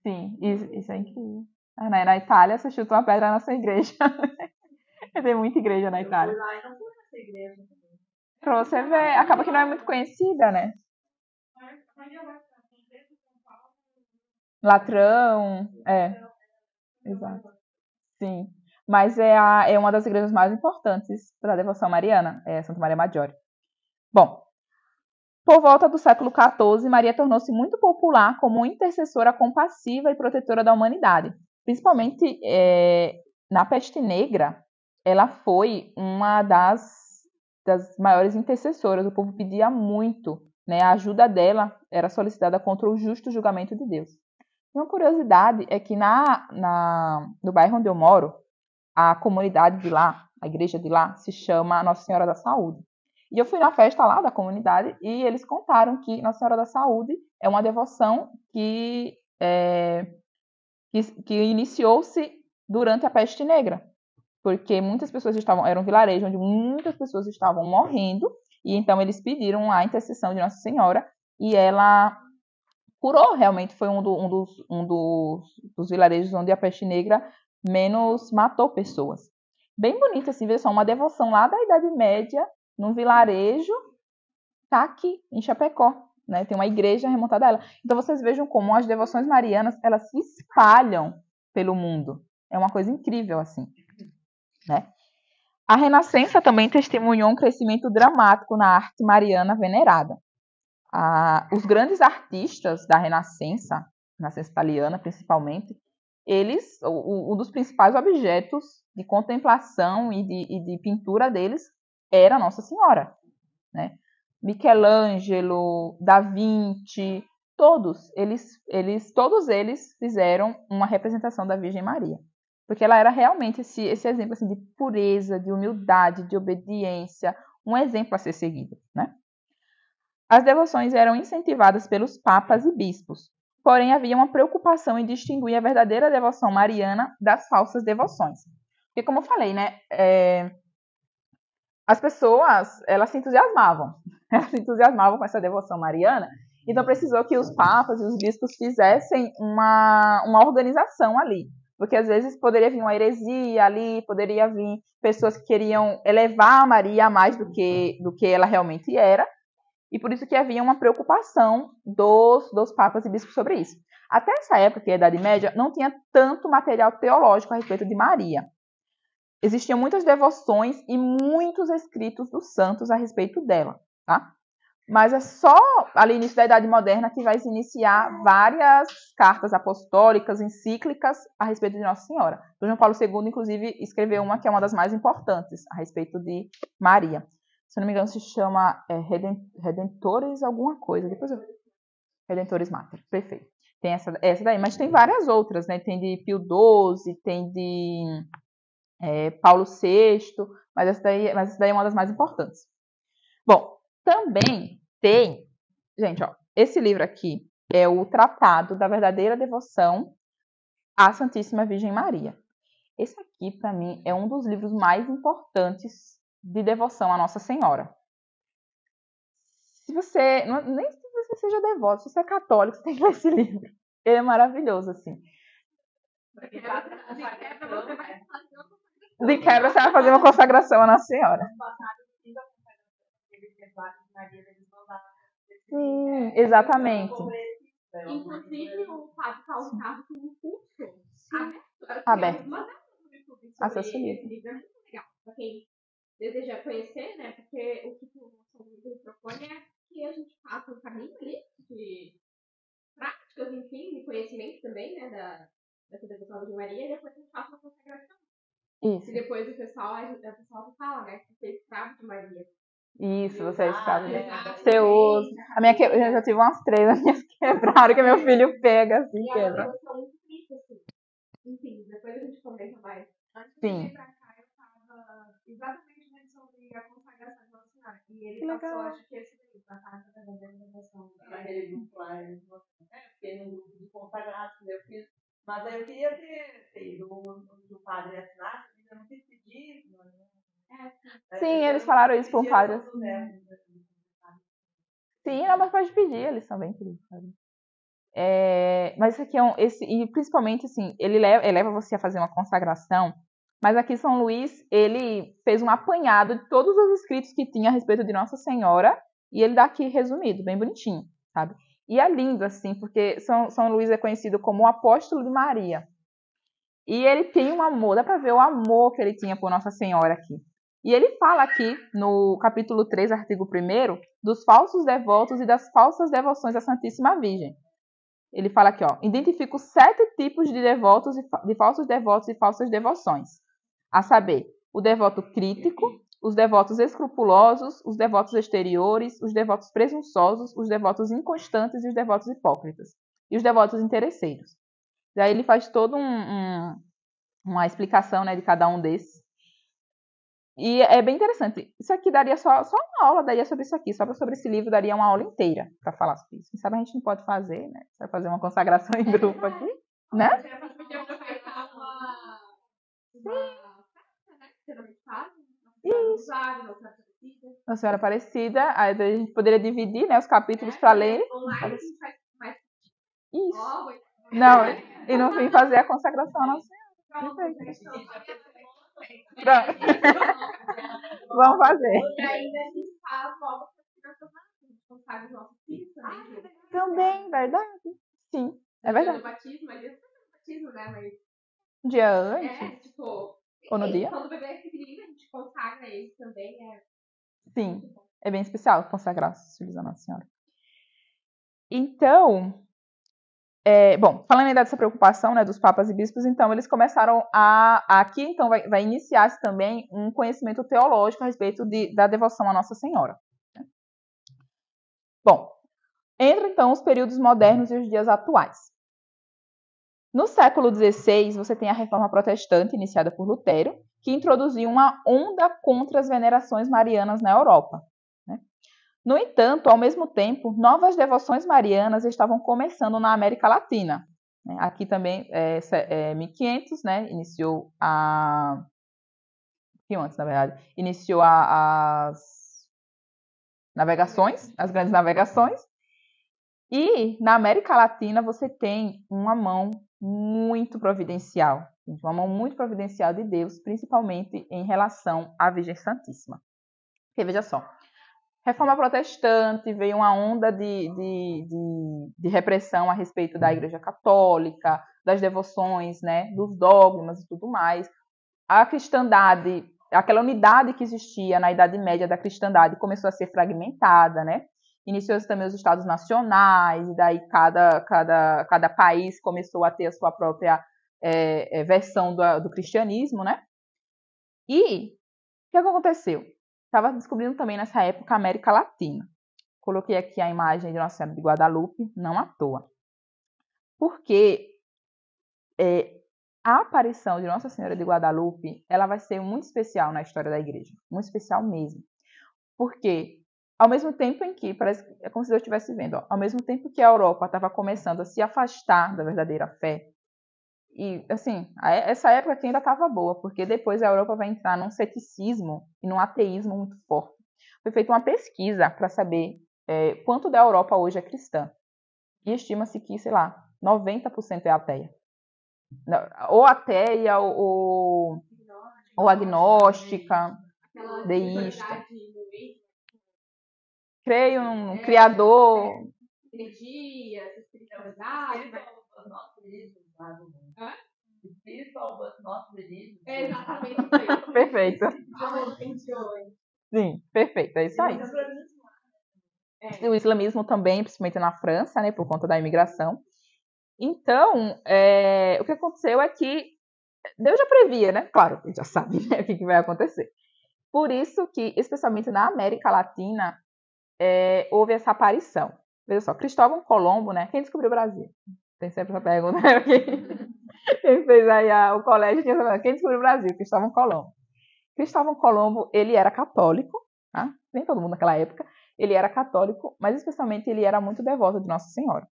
Sim, isso é incrível. Na Itália, você chuta uma pedra na sua igreja. Tem muita igreja na Itália. Pra você ver, acaba que não é muito conhecida, né? Latrão, exato. Sim, mas é uma das igrejas mais importantes para a devoção mariana, é Santa Maria Maggiore. Bom, por volta do século XIV, Maria tornou-se muito popular como intercessora compassiva e protetora da humanidade. Principalmente na peste negra, ela foi uma das maiores intercessoras. O povo pedia muito, né? A ajuda dela era solicitada contra o justo julgamento de Deus. Uma curiosidade é que no bairro onde eu moro, a comunidade de lá, a igreja de lá, se chama Nossa Senhora da Saúde. E eu fui na festa lá da comunidade e eles contaram que Nossa Senhora da Saúde é uma devoção que iniciou-se durante a peste negra, porque muitas pessoas era um vilarejo onde muitas pessoas estavam morrendo, e então eles pediram a intercessão de Nossa Senhora e ela curou. Realmente foi um dos vilarejos onde a peste negra menos matou pessoas. Bem bonito, assim, ver só uma devoção lá da Idade Média, num vilarejo, tá aqui, em Chapecó, né? Tem uma igreja remontada a ela. Então vocês vejam como as devoções marianas, elas se espalham pelo mundo. É uma coisa incrível, assim, né? A Renascença também testemunhou um crescimento dramático na arte mariana venerada. Os grandes artistas da Renascença italiana principalmente, um dos principais objetos de contemplação e de pintura deles era Nossa Senhora, né? Michelangelo, Da Vinci, todos eles fizeram uma representação da Virgem Maria, porque ela era realmente esse exemplo assim, de pureza, de humildade, de obediência, um exemplo a ser seguido, né? As devoções eram incentivadas pelos papas e bispos, porém havia uma preocupação em distinguir a verdadeira devoção mariana das falsas devoções. Porque, como eu falei, né, as pessoas, elas se entusiasmavam com essa devoção mariana, então precisou que os papas e os bispos fizessem uma organização ali, porque às vezes poderia vir uma heresia ali, poderia vir pessoas que queriam elevar a Maria a mais do que ela realmente era, e por isso que havia uma preocupação dos papas e bispos sobre isso. Até essa época, que é a Idade Média, não tinha tanto material teológico a respeito de Maria. Existiam muitas devoções e muitos escritos dos santos a respeito dela, tá? Mas é só ali no início da Idade Moderna que vai se iniciar várias cartas apostólicas, encíclicas a respeito de Nossa Senhora. O João Paulo II, inclusive, escreveu uma que é uma das mais importantes a respeito de Maria. Se não me engano, se chama Redentores alguma coisa. Depois eu... Redentores Mater, perfeito. Tem essa daí, mas tem várias outras, né? Tem de Pio XII, tem de Paulo VI, mas essa daí é uma das mais importantes. Bom, também tem, gente, ó, esse livro aqui é o Tratado da Verdadeira Devoção à Santíssima Virgem Maria. Esse aqui, para mim, é um dos livros mais importantes de devoção à Nossa Senhora. Se você, nem se você seja devoto, se você é católico, você tem que ler esse livro. Ele é maravilhoso, assim. De quebra, você vai fazer uma consagração à Nossa Senhora. Sim, exatamente. Inclusive, o Fábio Calçado tem um curso aberto. Acesso livre. Livro é muito legal. Para quem deseja conhecer, né? Porque o que o Luiz propõe é que a gente faça um caminho ali de práticas, enfim, de conhecimento também, né? Dessa devoção de Maria, e depois a gente faça uma consagração. Isso. E depois o pessoal fala, né? Que você é escravo de Maria. Isso, você é escravo. Você usa. Eu já tive umas 3, as minhas quebraram, que meu filho pega assim, e quebra. E a devoção muito rica, assim. Enfim, depois a gente comenta mais. Antes de vir pra cá, eu tava exatamente lendo sobre a consagração de Nossa Senhora. E ele passou, acho que esse livro, a carta da devoção. Aquele grupo lá, fiquei no grupo de consagrados, eu fiz. Mas aí eu queria ter ido do padre assinar, eu não quis pedir. Sim, eles falaram isso para um padre. Sim, não, mas pode pedir, eles são bem queridos, sabe? Mas isso aqui e principalmente assim, ele leva você a fazer uma consagração, mas aqui São Luís, ele fez um apanhado de todos os escritos que tinha a respeito de Nossa Senhora, e ele dá aqui resumido, bem bonitinho, sabe? E é lindo, assim, porque São Luís é conhecido como o apóstolo de Maria. E ele tem um amor, dá pra ver o amor que ele tinha por Nossa Senhora aqui. E ele fala aqui, no capítulo 3, artigo 1º, dos falsos devotos e das falsas devoções à Santíssima Virgem. Ele fala aqui, ó, identifica os 7 tipos de devotos, de falsos devotos e falsas devoções. A saber, o devoto crítico, os devotos escrupulosos, os devotos exteriores, os devotos presunçosos, os devotos inconstantes e os devotos hipócritas. E os devotos interesseiros. Daí ele faz toda uma explicação, né, de cada um desses. E é bem interessante. Isso aqui daria só uma aula daria sobre isso aqui. Só sobre esse livro daria uma aula inteira para falar sobre isso. Quem sabe a gente não pode fazer, né? Vai fazer uma consagração em grupo aqui, né? Isso. Nossa Senhora Aparecida. Aí a gente poderia dividir, né, os capítulos para ler. Isso. Não, e no fim fazer a consagração à Nossa Senhora. Pronto. Vamos fazer. E ainda a gente faz logo para os nossos filhos também. Também, verdade. Sim, é verdade. No batismo, às vezes no batismo, né? Mas... Um dia antes. Tipo... Ou no dia? Quando o bebê é pequenininho, a gente consagra ele também. Sim, é bem especial consagrar os filhos da Nossa Senhora. Então, Bom, falando ainda dessa preocupação, né, dos papas e bispos, então eles começaram aqui então vai iniciar-se também um conhecimento teológico a respeito da devoção à Nossa Senhora. Bom, entra então os períodos modernos e os dias atuais. No século XVI, você tem a Reforma Protestante, iniciada por Lutero, que introduziu uma onda contra as venerações marianas na Europa. No entanto, ao mesmo tempo, novas devoções marianas estavam começando na América Latina. Aqui também, 1500, né, iniciou a... antes, na verdade, iniciou as navegações, as grandes navegações. E na América Latina você tem uma mão muito providencial, de Deus, principalmente em relação à Virgem Santíssima. Porque, veja só, Reforma Protestante, veio uma onda de repressão a respeito da Igreja Católica, das devoções, né, dos dogmas e tudo mais. A cristandade, aquela unidade que existia na Idade Média da cristandade, começou a ser fragmentada, né? Iniciou-se também os estados nacionais, e daí cada país começou a ter a sua própria versão do cristianismo, né? E o que aconteceu? Estava descobrindo também nessa época a América Latina. Coloquei aqui a imagem de Nossa Senhora de Guadalupe, não à toa. Porque a aparição de Nossa Senhora de Guadalupe, ela vai ser muito especial na história da igreja. Muito especial mesmo. Porque, ao mesmo tempo em que, parece que é como se Deus estivesse vendo, ao mesmo tempo que a Europa estava começando a se afastar da verdadeira fé, e, assim, essa época aqui ainda estava boa, porque depois a Europa vai entrar num ceticismo e num ateísmo muito forte. Foi feita uma pesquisa para saber quanto da Europa hoje é cristã. E estima-se que, sei lá, 90% é ateia. Ou ateia, ou agnóstica, deísta. Creio num criador. Energia, espiritualidade. Exatamente. Perfeito. Sim, perfeito, é isso aí. O islamismo também, principalmente na França, né, por conta da imigração. Então, o que aconteceu é que Deus já previa, né? Claro, ele já sabe, né, o que vai acontecer. Por isso que, especialmente na América Latina, houve essa aparição. Veja só, Cristóvão Colombo, né? Quem descobriu o Brasil? Tem sempre essa pergunta. Quem fez aí o colégio tinha essa pergunta. Quem descobriu o Brasil? Cristóvão Colombo. Cristóvão Colombo, ele era católico, tá? Nem todo mundo naquela época. Ele era católico, mas especialmente ele era muito devoto de Nossa Senhora.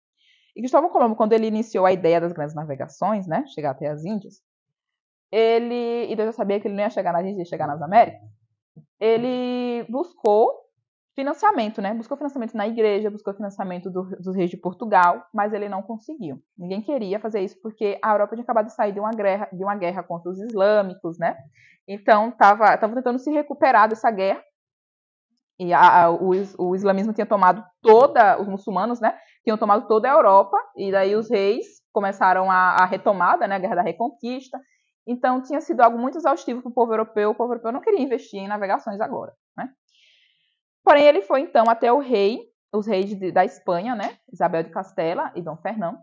E Cristóvão Colombo, quando ele iniciou a ideia das grandes navegações, né? Chegar até as Índias, e Deus já sabia que ele não ia chegar nas Índias, ia chegar nas Américas, ele buscou financiamento, né? Buscou financiamento na igreja, buscou financiamento dos reis de Portugal, mas ele não conseguiu. Ninguém queria fazer isso porque a Europa tinha acabado de sair de uma guerra contra os islâmicos, né? Então, estava tentando se recuperar dessa guerra. E o islamismo tinha tomado os muçulmanos, né? Tinham tomado toda a Europa, e daí os reis começaram a retomada, né? A Guerra da Reconquista. Então, tinha sido algo muito exaustivo para o povo europeu não queria investir em navegações agora, né? Porém, ele foi, então, até os reis da Espanha, né? Isabel de Castela e Dom Fernão.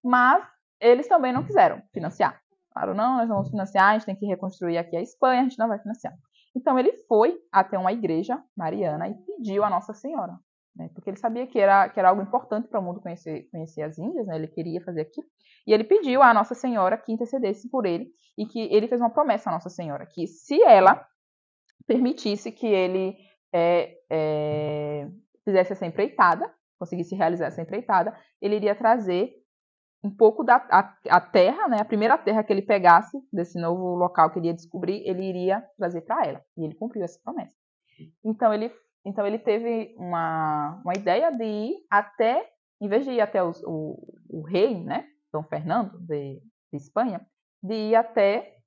Mas eles também não quiseram financiar. Falaram, não, nós não vamos financiar, a gente tem que reconstruir aqui a Espanha, a gente não vai financiar. Então, ele foi até uma igreja mariana e pediu a Nossa Senhora, né? Porque ele sabia que era algo importante para o mundo conhecer as Índias, né? Ele queria fazer aquilo. E ele pediu à Nossa Senhora que intercedesse por ele e que ele fez uma promessa à Nossa Senhora, que se ela permitisse que ele fizesse essa empreitada, conseguisse realizar essa empreitada, ele iria trazer um pouco a terra, né, a primeira terra que ele pegasse desse novo local que ele ia descobrir, ele iria trazer para ela. E ele cumpriu essa promessa. Então ele teve uma ideia de ir até, em vez de ir até o rei, né, Dom Fernando de Espanha, de ir até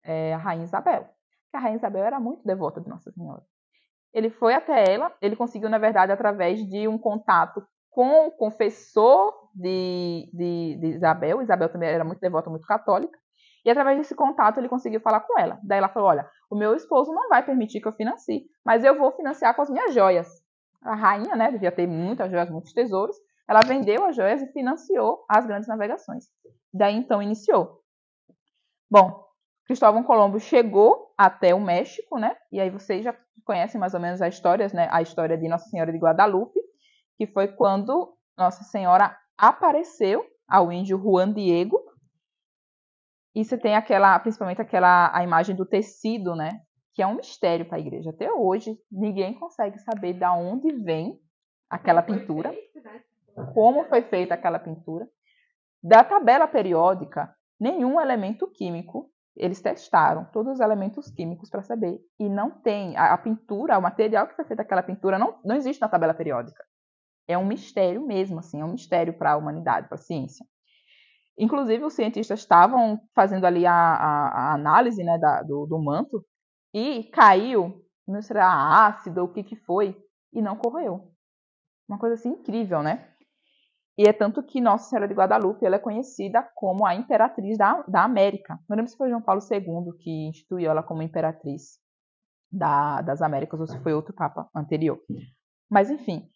a Rainha Isabel. A Rainha Isabel era muito devota de Nossa Senhora. Ele foi até ela, ele conseguiu, na verdade, através de um contato com o confessor de Isabel. Isabel também era muito devota, muito católica. E através desse contato ele conseguiu falar com ela. Daí ela falou, olha, o meu esposo não vai permitir que eu financie, mas eu vou financiar com as minhas joias. A rainha, né, devia ter muitas joias, muitos tesouros. Ela vendeu as joias e financiou as grandes navegações. Daí, então, iniciou. Bom, Cristóvão Colombo chegou até o México, né? E aí vocês já conhecem mais ou menos a história, né? A história de Nossa Senhora de Guadalupe, que foi quando Nossa Senhora apareceu ao índio Juan Diego. E você tem principalmente a imagem do tecido, né? Que é um mistério para a igreja. Até hoje, ninguém consegue saber de onde vem aquela pintura, como foi feita aquela pintura. Da tabela periódica, nenhum elemento químico, eles testaram todos os elementos químicos para saber. E não tem, a pintura, o material que foi feito aquela pintura não existe na tabela periódica. É um mistério mesmo, assim, é um mistério para a humanidade, para a ciência. Inclusive, os cientistas estavam fazendo ali a análise, né, do manto e caiu, não sei lá, ácido ou o que foi, e não corroeu. Uma coisa assim incrível, né? E é tanto que Nossa Senhora de Guadalupe ela é conhecida como a imperatriz da América. Não lembro se foi João Paulo II que instituiu ela como imperatriz das Américas ou se foi outro papa anterior. Mas, enfim.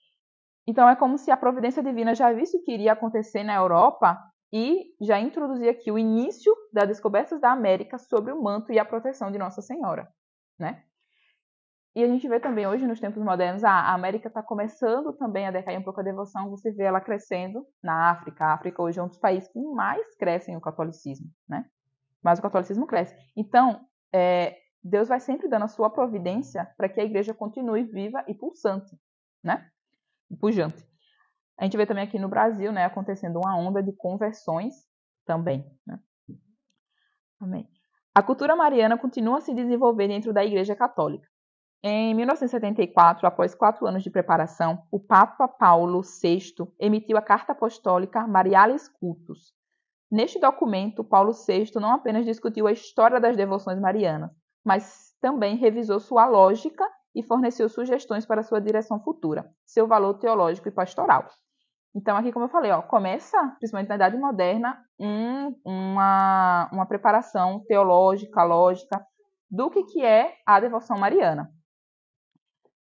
Então, é como se a providência divina já visse o que iria acontecer na Europa e já introduzia aqui o início das descobertas da América sobre o manto e a proteção de Nossa Senhora, né? E a gente vê também hoje, nos tempos modernos, a América está começando também a decair um pouco a devoção, você vê ela crescendo na África. A África hoje é um dos países que mais crescem o catolicismo, né? Mas o catolicismo cresce. Então, Deus vai sempre dando a sua providência para que a igreja continue viva e pulsante, né? Pujante. A gente vê também aqui no Brasil, né, acontecendo uma onda de conversões também, né? Amém. A cultura mariana continua a se desenvolver dentro da Igreja Católica. Em 1974, após 4 anos de preparação, o Papa Paulo VI emitiu a Carta Apostólica Marialis Cultus. Neste documento, Paulo VI não apenas discutiu a história das devoções marianas, mas também revisou sua lógica e forneceu sugestões para sua direção futura, seu valor teológico e pastoral. Então, aqui, como eu falei, começa, principalmente na Idade Moderna, uma preparação teológica, lógica, do que é a devoção mariana.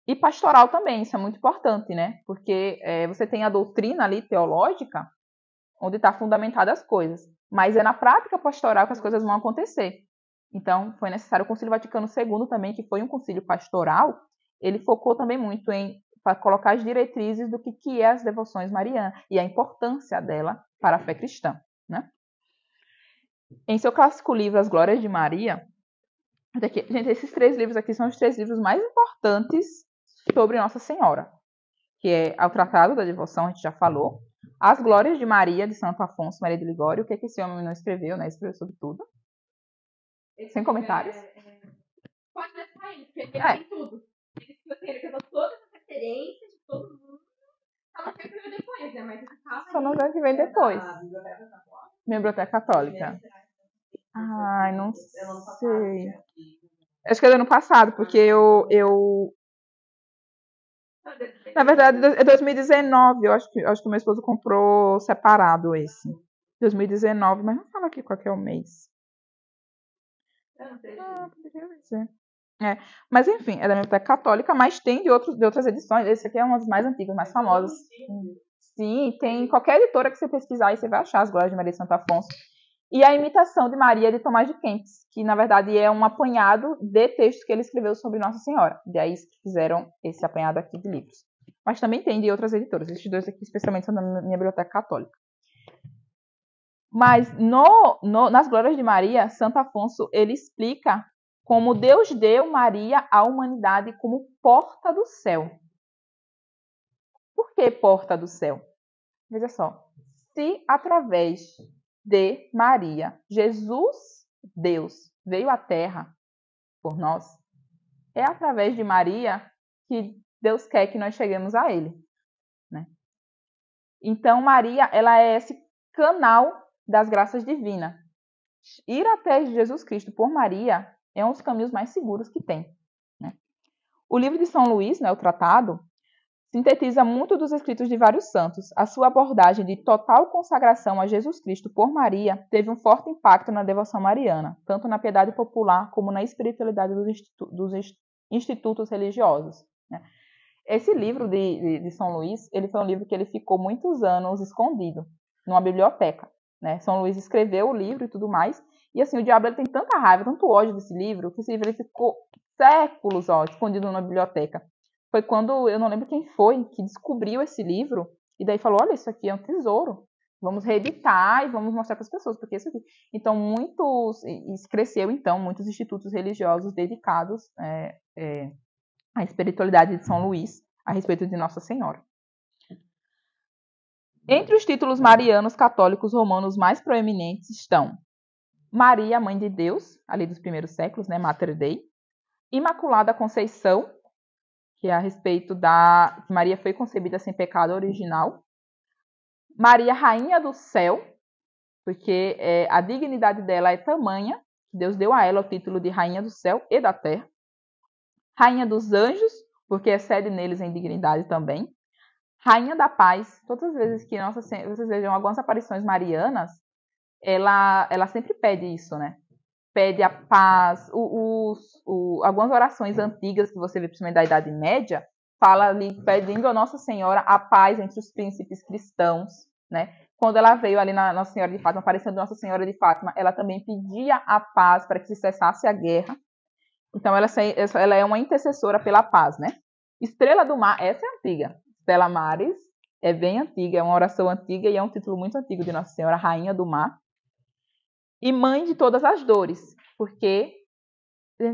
E pastoral também, isso é muito importante, né? Porque você tem a doutrina ali teológica, onde está fundamentada as coisas. Mas é na prática pastoral que as coisas vão acontecer. Então, foi necessário o Concílio Vaticano II também, que foi um concílio pastoral, ele focou também muito para colocar as diretrizes do que é as devoções marianas e a importância dela para a fé cristã, né? Em seu clássico livro As Glórias de Maria, gente, esses 3 livros aqui são os 3 livros mais importantes sobre Nossa Senhora, que é o Tratado da Devoção, a gente já falou, As Glórias de Maria, de Santo Afonso Maria de Ligório, o que esse homem não escreveu, né? Escreveu sobre tudo. Sem comentários. Pode deixar aí, porque ele tem tudo. Ele pegou todas as referências de todo mundo. Só não sei o que veio depois, né? Mas esse caso. Só não sei o que vem depois. Biblioteca Católica. Ai, não sei. Acho que é do ano passado, porque eu... Na verdade, é 2019. Eu acho que o meu esposo comprou separado esse. 2019, mas não fala aqui qual que é o mês. Poderia dizer. Mas enfim, é da Biblioteca Católica, mas tem de outras edições. Esse aqui é uma das mais antigas, mais famosas. Sim, tem qualquer editora que você pesquisar e você vai achar As Glórias de Maria de Santo Afonso. E a Imitação de Maria de Tomás de Kempis, que na verdade é um apanhado de textos que ele escreveu sobre Nossa Senhora. Daí fizeram esse apanhado aqui de livros. Mas também tem de outras editoras. Esses 2 aqui, especialmente, são da minha Biblioteca Católica. Mas nas Glórias de Maria, Santo Afonso ele explica como Deus deu Maria à humanidade como porta do céu. Por que porta do céu? Veja só. Se através de Maria, Jesus, Deus, veio à Terra por nós, é através de Maria que Deus quer que nós cheguemos a Ele, né? Então, Maria, ela é esse canal das graças divinas. Ir até Jesus Cristo por Maria é um dos caminhos mais seguros que tem, né? O livro de São Luís, né, o Tratado, sintetiza muito dos escritos de vários santos. A sua abordagem de total consagração a Jesus Cristo por Maria teve um forte impacto na devoção mariana, tanto na piedade popular como na espiritualidade dos institutos religiosos, né? Esse livro de São Luís, ele foi um livro que ele ficou muitos anos escondido numa biblioteca, né? São Luís escreveu o livro e tudo mais, e assim, o diabo ele tem tanta raiva, tanto ódio desse livro, que esse livro ele ficou séculos, escondido numa biblioteca. Foi quando, eu não lembro quem foi, que descobriu esse livro, e daí falou, olha, isso aqui é um tesouro, vamos reeditar e vamos mostrar para as pessoas, porque isso aqui... Então, cresceu, então, muitos institutos religiosos dedicados à espiritualidade de São Luís, a respeito de Nossa Senhora. Entre os títulos marianos católicos romanos mais proeminentes estão Maria, Mãe de Deus, ali dos primeiros séculos, né, Mater Dei, Imaculada Conceição, que é a respeito da que Maria foi concebida sem pecado original, Maria, Rainha do Céu, porque a dignidade dela é tamanha, que Deus deu a ela o título de Rainha do Céu e da Terra, Rainha dos Anjos, porque excede neles em dignidade também, Rainha da Paz. Todas as vezes que vocês vejam algumas aparições marianas, ela sempre pede isso, né? Pede a paz. Algumas orações antigas que você vê, principalmente da Idade Média, fala ali pedindo a Nossa Senhora a paz entre os príncipes cristãos, né? Quando ela veio ali na Nossa Senhora de Fátima, aparecendo Nossa Senhora de Fátima, ela também pedia a paz para que se cessasse a guerra. Então ela é uma intercessora pela paz, né? Estrela do Mar, essa é antiga. Stella Maris é bem antiga, é uma oração antiga e é um título muito antigo de Nossa Senhora, Rainha do Mar. E Mãe de todas as dores, porque,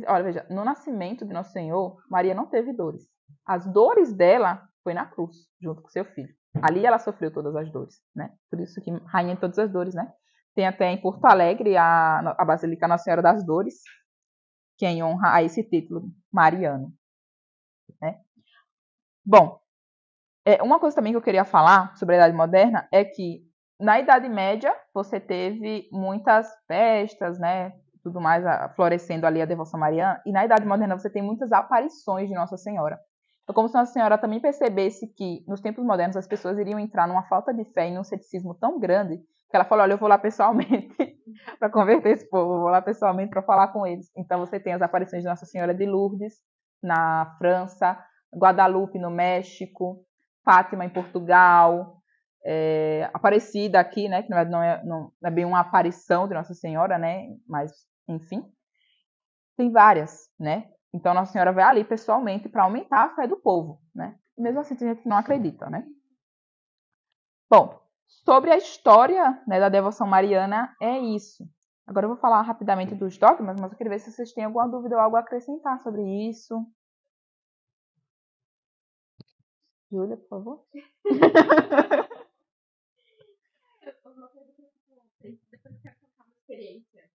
olha, veja, no nascimento de Nosso Senhor, Maria não teve dores. As dores dela foi na cruz, junto com seu filho. Ali ela sofreu todas as dores, né? Por isso que Rainha de todas as dores, né? Tem até em Porto Alegre a Basílica Nossa Senhora das Dores, que é em honra a esse título mariano, né? Bom, uma coisa também que eu queria falar sobre a Idade Moderna é que na Idade Média você teve muitas festas, né, tudo mais florescendo ali a devoção mariana, e na Idade Moderna você tem muitas aparições de Nossa Senhora. Então, como se Nossa Senhora também percebesse que nos tempos modernos as pessoas iriam entrar numa falta de fé e num ceticismo tão grande, que ela falou, olha, eu vou lá pessoalmente para converter esse povo, eu vou lá pessoalmente para falar com eles. Então você tem as aparições de Nossa Senhora de Lourdes na França, Guadalupe no México, Fátima em Portugal, Aparecida aqui, né, que não é bem uma aparição de Nossa Senhora, né, mas enfim, tem várias, né? Então Nossa Senhora vai ali pessoalmente para aumentar a fé do povo, né? Mesmo assim tem gente que não acredita, né? Bom, sobre a história, né, da devoção mariana é isso. Agora eu vou falar rapidamente dos dogmas, mas eu queria ver se vocês têm alguma dúvida ou algo a acrescentar sobre isso. Júlia, por favor. Uma coisa que eu depois eu quero contar uma experiência.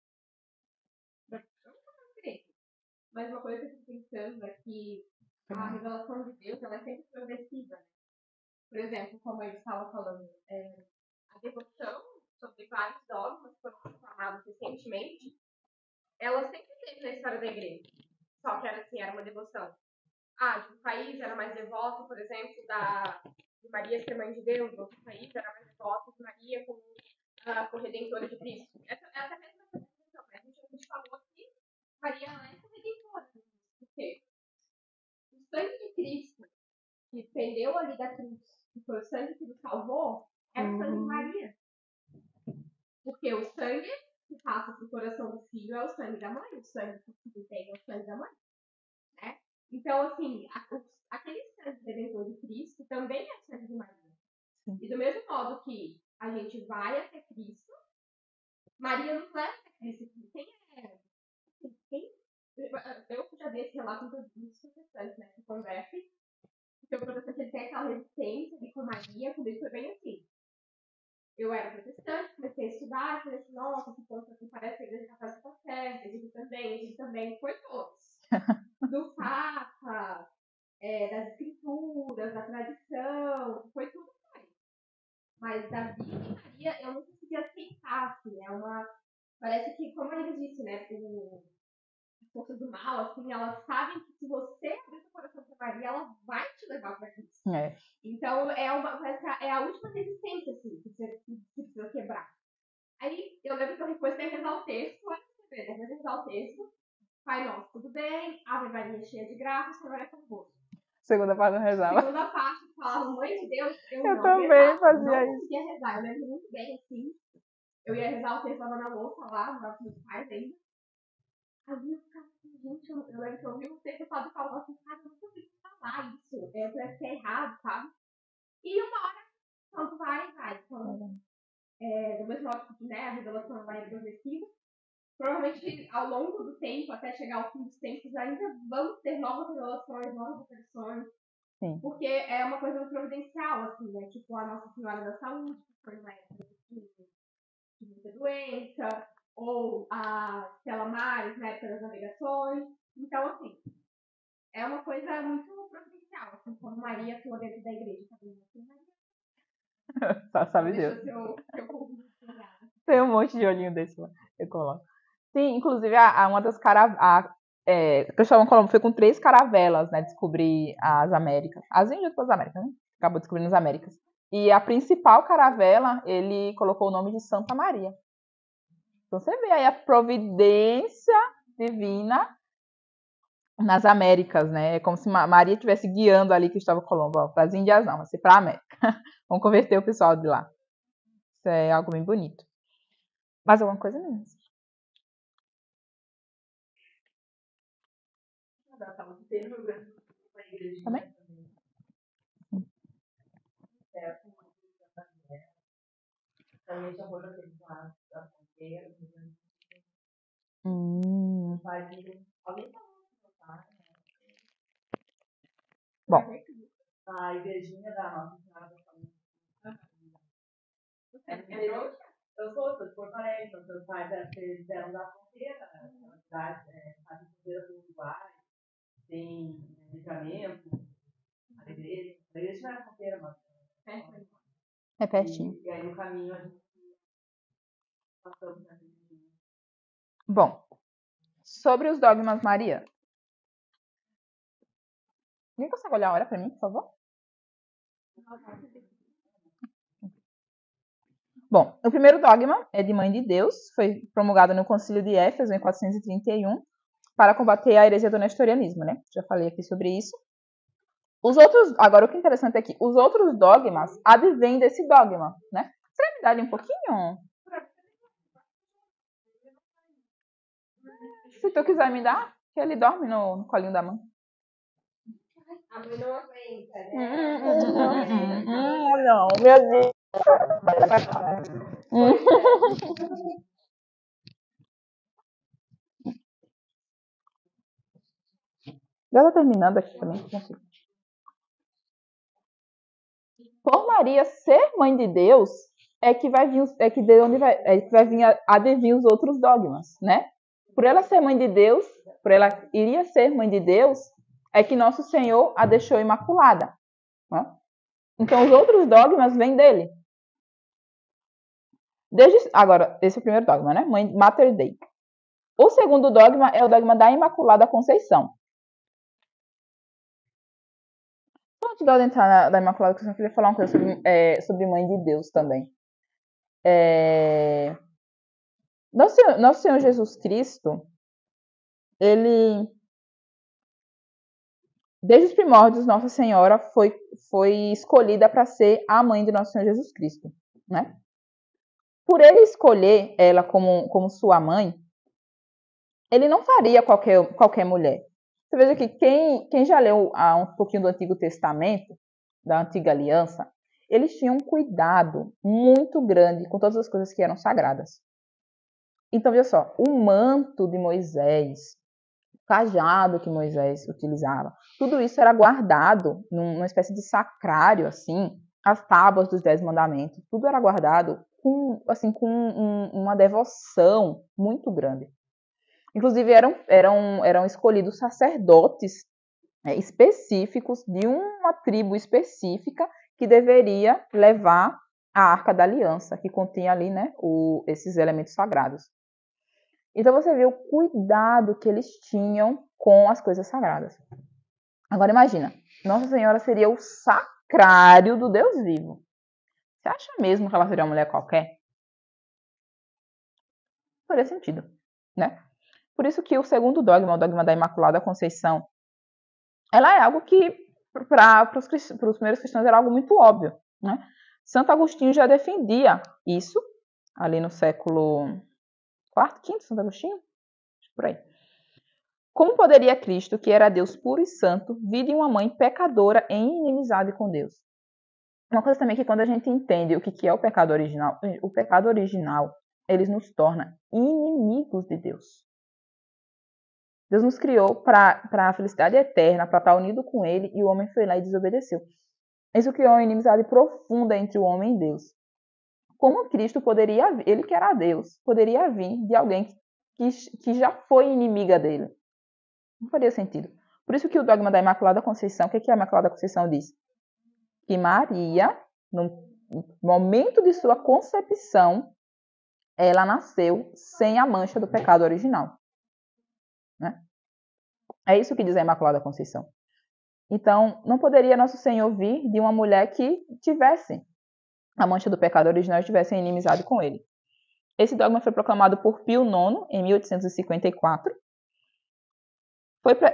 Não uma experiência, mas uma coisa que eu fico pensando é que a revelação de Deus ela é sempre progressiva. Por exemplo, como eu estava falando, a devoção sobre vários dogmas que foram proclamados recentemente, ela sempre teve na história da igreja. Só que era uma devoção. De um país era mais devoto, por exemplo, de Maria ser mãe de Deus, outro país era mais devoto de Maria como corredentora de Cristo. Essa é a mesma questão, né? A gente falou que Maria é corredentora. Por quê? O sangue de Cristo, que pendeu ali da cruz, que foi o sangue que nos salvou, é o sangue de Maria. Porque o sangue que passa pro coração do filho é o sangue da mãe, o sangue que o filho tem é o sangue da mãe. Né? Então, assim, aquele sangue redentor de Cristo também é o sangue de Maria. Sim. E do mesmo modo que a gente vai até Cristo, Maria nos leva até Cristo. Eu já vi esse relato dos protestantes, né, que convertem, porque o protestante ele tem aquela resistência ali com Maria, comigo foi bem assim. Eu era protestante, comecei a estudar, falei assim, nossa, esse ponto aqui parece que a igreja católica está certa, a gente também, foi todos. Do Papa, das escrituras, da tradição, foi tudo bem. Mas Davi e Maria, eu não consegui aceitar, assim, parece que, como ele disse, né, as forças do mal, assim, elas sabem que se você abrir seu coração para Maria, ela vai te levar para Cristo. Então, é a última resistência, assim, que você precisa quebrar. Aí, eu lembro que eu depois de rezar o texto, rezar o texto, Pai nosso, tudo bem, Ave Maria cheia de graça, o Senhor é convosco. Segunda parte não rezava. Segunda parte, falava Mãe de Deus, eu Eu não também rezava, fazia não isso. conseguia rezar. Eu lembro muito bem, assim, eu ia rezar o texto da moça lá, nos meus pais ainda. Aí eu ficava assim, gente, eu lembro que eu vi o texto e falava assim, cara, eu não consigo falar isso, parece que é errado, sabe? E uma hora, quando vai. Quando, do mesmo modo que, né, a revelação vai progressiva, provavelmente ao longo do tempo, até chegar ao fim dos tempos, ainda vamos ter novas revelações, novas aparições. Sim. Porque é uma coisa providencial, assim, né? Tipo a Nossa Senhora da Saúde, que foi uma época de muita doença, ou a Stella Maris, na época das navegações. Então, assim, é uma coisa muito providencial, assim, como Maria atuou dentro da igreja. Só sabe Deus. Deixa eu convido. Tem um monte de olhinho desse lá. Eu coloco. Sim, inclusive, uma das Cristóvão Colombo foi com 3 caravelas, né? Descobrir as Américas. As Índias para as Américas, né? Acabou descobrindo as Américas. E a principal caravela, ele colocou o nome de Santa Maria. Então você vê aí a providência divina nas Américas, né? É como se Maria estivesse guiando ali Cristóvão Colombo. Para as Índias não, vai ser para a América. Vamos converter o pessoal de lá. Isso é algo bem bonito. Mais alguma coisa mesmo? Tem no Rio Grande do Sul uma igrejinha Também? Certo, também já foi naquele lado da fronteira, no Rio Grande do Sul. Alguém falou que não tá, né? Bom. A igrejinha da Nossa Senhora da Saúde. Eu sou de Porto Alegre, então meus pais eram da fronteira, na cidade, a fronteira do Uruguai, tem livramento, a igreja não é fronteira, mas é pertinho. E aí no caminho a gente passamos na igreja. Bom, sobre os dogmas marianos. Alguém consegue olhar a hora para mim, por favor? Bom, o primeiro dogma é de Mãe de Deus, foi promulgado no Concílio de Éfeso em 431 para combater a heresia do nestorianismo, né? Já falei aqui sobre isso. Os outros, agora o que é interessante é que os outros dogmas advêm desse dogma, né? Você vai me dar ali um pouquinho? Se tu quiser me dar, que ele dorme no colinho da mãe. A mãe não aguenta, né? Não, meu Deus. Já tá terminando aqui também. Por Maria ser mãe de Deus, é que vai vir, vai vir a devir os outros dogmas, né? Por ela ser mãe de Deus, por ela iria ser mãe de Deus, é que nosso Senhor a deixou imaculada. Né? Então os outros dogmas vêm dele. Agora, esse é o primeiro dogma, né? Mater Dei. O segundo dogma é o dogma da Imaculada Conceição. Antes de eu entrar na Imaculada Conceição, eu queria falar uma coisa sobre Mãe de Deus também. Nosso Senhor Jesus Cristo, ele, desde os primórdios, Nossa Senhora foi escolhida para ser a mãe de Nosso Senhor Jesus Cristo, né? Por ele escolher ela como sua mãe, ele não faria qualquer mulher. Você veja que quem já leu um pouquinho do Antigo Testamento, da Antiga Aliança, eles tinham um cuidado muito grande com todas as coisas que eram sagradas. Então, veja só, o manto de Moisés, o cajado que Moisés utilizava, tudo isso era guardado numa espécie de sacrário, assim, as tábuas dos 10 mandamentos, tudo era guardado com uma devoção muito grande. Inclusive, eram escolhidos sacerdotes específicos de uma tribo específica que deveria levar a Arca da Aliança, que continha ali, né, esses elementos sagrados. Então você vê o cuidado que eles tinham com as coisas sagradas. Agora imagina, Nossa Senhora seria o sacrário do Deus vivo. Você acha mesmo que ela seria uma mulher qualquer? Não faria sentido, né? Por isso que o segundo dogma, o dogma da Imaculada Conceição, ela é algo que para os primeiros cristãos era algo muito óbvio, né? Santo Agostinho já defendia isso, ali no século IV, V, Santo Agostinho? Por aí. Como poderia Cristo, que era Deus puro e santo, vir de uma mãe pecadora em inimizade com Deus? Uma coisa também que quando a gente entende o que é o pecado original, ele nos torna inimigos de Deus. Deus nos criou para a felicidade eterna, para estar unido com Ele, e o homem foi lá e desobedeceu. Isso criou uma inimizade profunda entre o homem e Deus. Como Cristo poderia vir, ele que era Deus, poderia vir de alguém que já foi inimiga dele? Não faria sentido. Por isso que o dogma da Imaculada Conceição, o que a Imaculada Conceição diz? Que Maria, no momento de sua concepção, ela nasceu sem a mancha do pecado original. Né? É isso que diz a Imaculada Conceição. Então, não poderia Nosso Senhor vir de uma mulher que tivesse a mancha do pecado original e tivesse inimizade com ele. Esse dogma foi proclamado por Pio IX em 1854.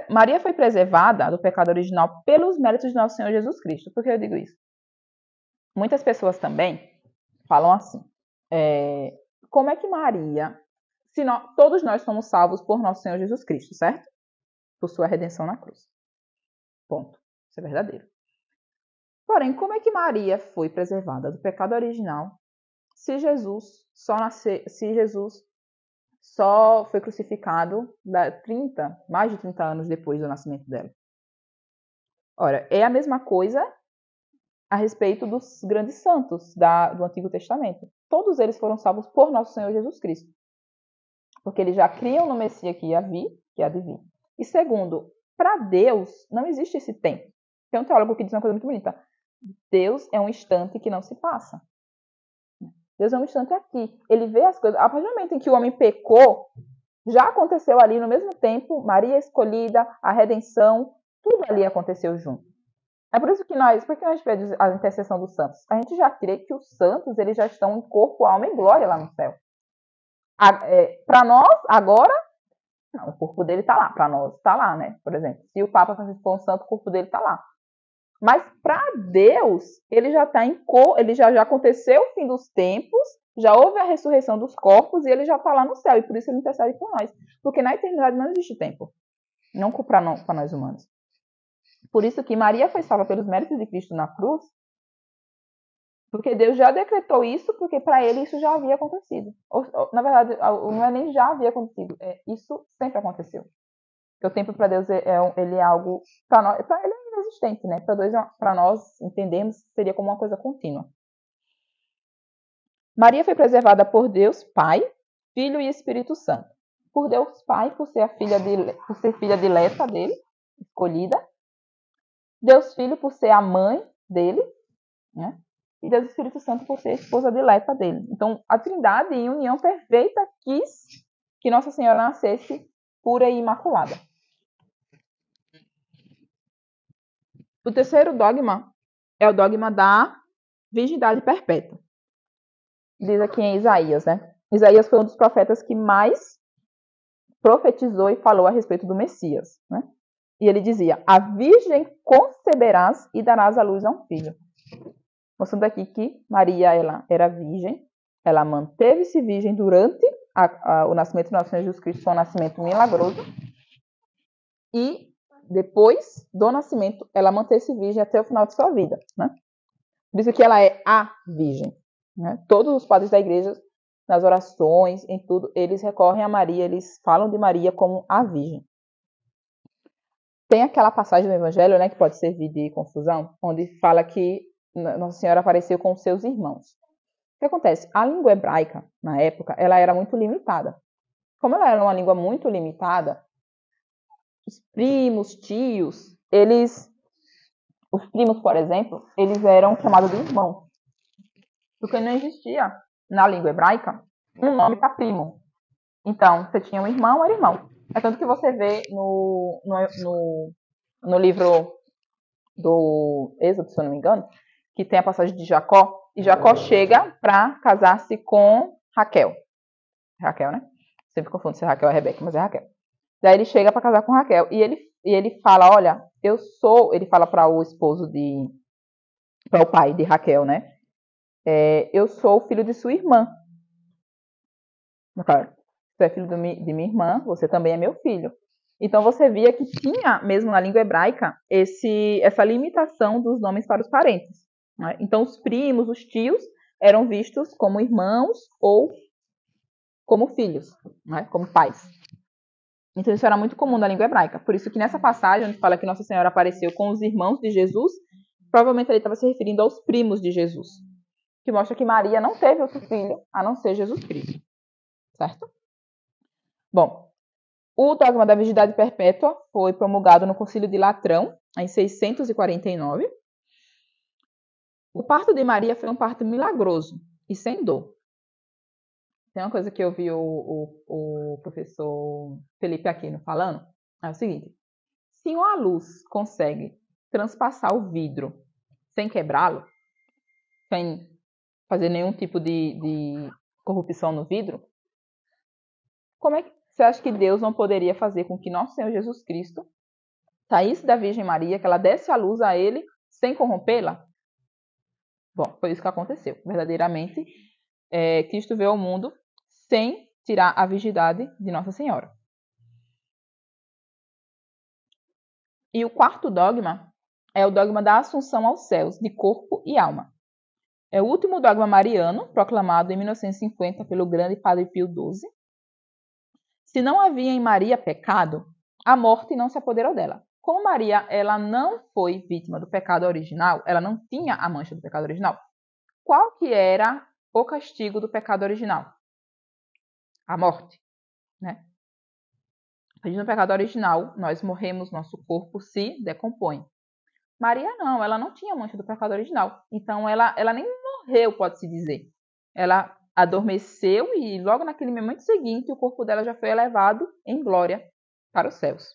Maria foi preservada do pecado original pelos méritos de Nosso Senhor Jesus Cristo. Por que eu digo isso? Muitas pessoas também falam assim, como é que Maria, todos nós somos salvos por Nosso Senhor Jesus Cristo, certo? Por sua redenção na cruz. Ponto. Isso é verdadeiro. Porém, como é que Maria foi preservada do pecado original se Jesus só foi crucificado mais de 30 anos depois do nascimento dela? Ora, é a mesma coisa a respeito dos grandes santos do Antigo Testamento. Todos eles foram salvos por Nosso Senhor Jesus Cristo. Porque eles já criam no Messias que há de vir. E segundo, para Deus não existe esse tempo. Tem um teólogo que diz uma coisa muito bonita. Deus é um instante que não se passa. Deus é um instante aqui. Ele vê as coisas. A partir do momento em que o homem pecou, já aconteceu ali no mesmo tempo, Maria escolhida, a redenção, tudo ali aconteceu junto. É por isso que porque nós pedimos a intercessão dos santos. A gente já crê que os santos eles já estão em corpo, alma e glória lá no céu. Para nós, agora, não, o corpo dele está lá. Para nós, está lá, né? Por exemplo, se o Papa Francisco for um santo, o corpo dele está lá. Mas para Deus, ele já está ele já aconteceu o fim dos tempos, já houve a ressurreição dos corpos e ele já está lá no céu. E por isso ele intercede por nós. Porque na eternidade não existe tempo. Não para nós humanos. Por isso que Maria foi salva pelos méritos de Cristo na cruz, porque Deus já decretou isso, porque para ele isso já havia acontecido. Na verdade, não é nem já havia acontecido, isso sempre aconteceu. Porque o tempo para Deus ele é algo, para ele é inexistente, né? Para nós entendermos, seria como uma coisa contínua. Maria foi preservada por Deus Pai, Filho e Espírito Santo. Por Deus Pai, por ser filha dileta dele, escolhida. Deus Filho por ser a mãe dele, né? E Deus Espírito Santo por ser a esposa dileta dele. Então, a Trindade, em união perfeita, quis que Nossa Senhora nascesse pura e imaculada. O terceiro dogma é o dogma da virgindade perpétua. Diz aqui em Isaías, né? Isaías foi um dos profetas que mais profetizou e falou a respeito do Messias, né? E ele dizia, a virgem conceberás e darás à luz a um filho. Mostrando aqui que Maria ela era virgem, ela manteve-se virgem durante o nascimento de Nosso Senhor Jesus Cristo, foi um nascimento milagroso, e depois do nascimento, ela manteve-se virgem até o final de sua vida. Né? Por isso que ela é a virgem. Né? Todos os padres da igreja, nas orações, em tudo, eles recorrem a Maria, eles falam de Maria como a virgem. Tem aquela passagem no Evangelho, né, que pode servir de confusão, onde fala que Nossa Senhora apareceu com os seus irmãos. O que acontece? A língua hebraica, na época, ela era muito limitada. Como ela era uma língua muito limitada, os primos, tios, os primos, por exemplo, eles eram chamados de irmãos. Porque não existia, na língua hebraica, um nome para primo. Então, você tinha um irmão, era irmão. É tanto que você vê no livro do Êxodo, se eu não me engano, que tem a passagem de Jacó, e Jacó chega para casar-se com Raquel. Raquel, né? Sempre confundo se é Raquel ou Rebeca, mas é Raquel. Daí ele chega para casar com Raquel, e ele e ele fala, olha, ele fala para o esposo para o pai de Raquel, né? Eu sou o filho de sua irmã. Claro, você é filho de minha irmã, você também é meu filho. Então você via que tinha, mesmo na língua hebraica, essa limitação dos nomes para os parentes. Né? Então os primos, os tios, eram vistos como irmãos ou como filhos, né? Como pais. Então isso era muito comum na língua hebraica. Por isso que nessa passagem, onde fala que Nossa Senhora apareceu com os irmãos de Jesus, provavelmente ele estava se referindo aos primos de Jesus. Que mostra que Maria não teve outro filho, a não ser Jesus Cristo. Certo? Bom, o dogma da virgindade perpétua foi promulgado no Concílio de Latrão, em 649. O parto de Maria foi um parto milagroso e sem dor. Tem uma coisa que eu vi o professor Felipe Aquino falando, é o seguinte: se uma luz consegue transpassar o vidro sem quebrá-lo, sem fazer nenhum tipo de corrupção no vidro, como é que você acha que Deus não poderia fazer com que nosso Senhor Jesus Cristo saísse da Virgem Maria, que ela desse a luz a ele sem corrompê-la? Bom, foi isso que aconteceu. Verdadeiramente, Cristo veio ao mundo sem tirar a virgindade de Nossa Senhora. E o quarto dogma é o dogma da Assunção aos céus, de corpo e alma. É o último dogma mariano, proclamado em 1950 pelo grande Padre Pio XII. Se não havia em Maria pecado, a morte não se apoderou dela. Como Maria ela não foi vítima do pecado original, ela não tinha a mancha do pecado original, qual que era o castigo do pecado original? A morte, né? No pecado original, nós morremos, nosso corpo se decompõe. Maria não, ela não tinha mancha do pecado original. Então ela nem morreu, pode-se dizer. Ela adormeceu e logo naquele momento seguinte o corpo dela já foi elevado em glória para os céus.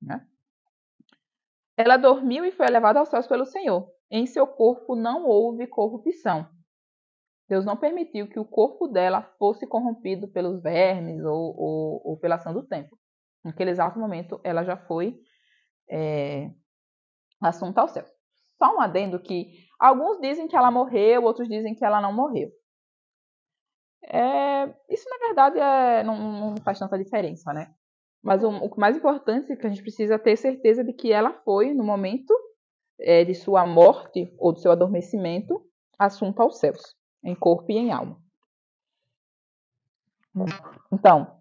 Né? Ela dormiu e foi elevada aos céus pelo Senhor. Em seu corpo não houve corrupção. Deus não permitiu que o corpo dela fosse corrompido pelos vermes ou pela ação do tempo. Naquele exato momento, ela já foi assunta ao céu. Só um adendo que alguns dizem que ela morreu, outros dizem que ela não morreu. Isso, na verdade, não faz tanta diferença, né? Mas o mais importante é que a gente precisa ter certeza de que ela foi, no momento de sua morte ou do seu adormecimento, assunta aos céus, em corpo e em alma. Então,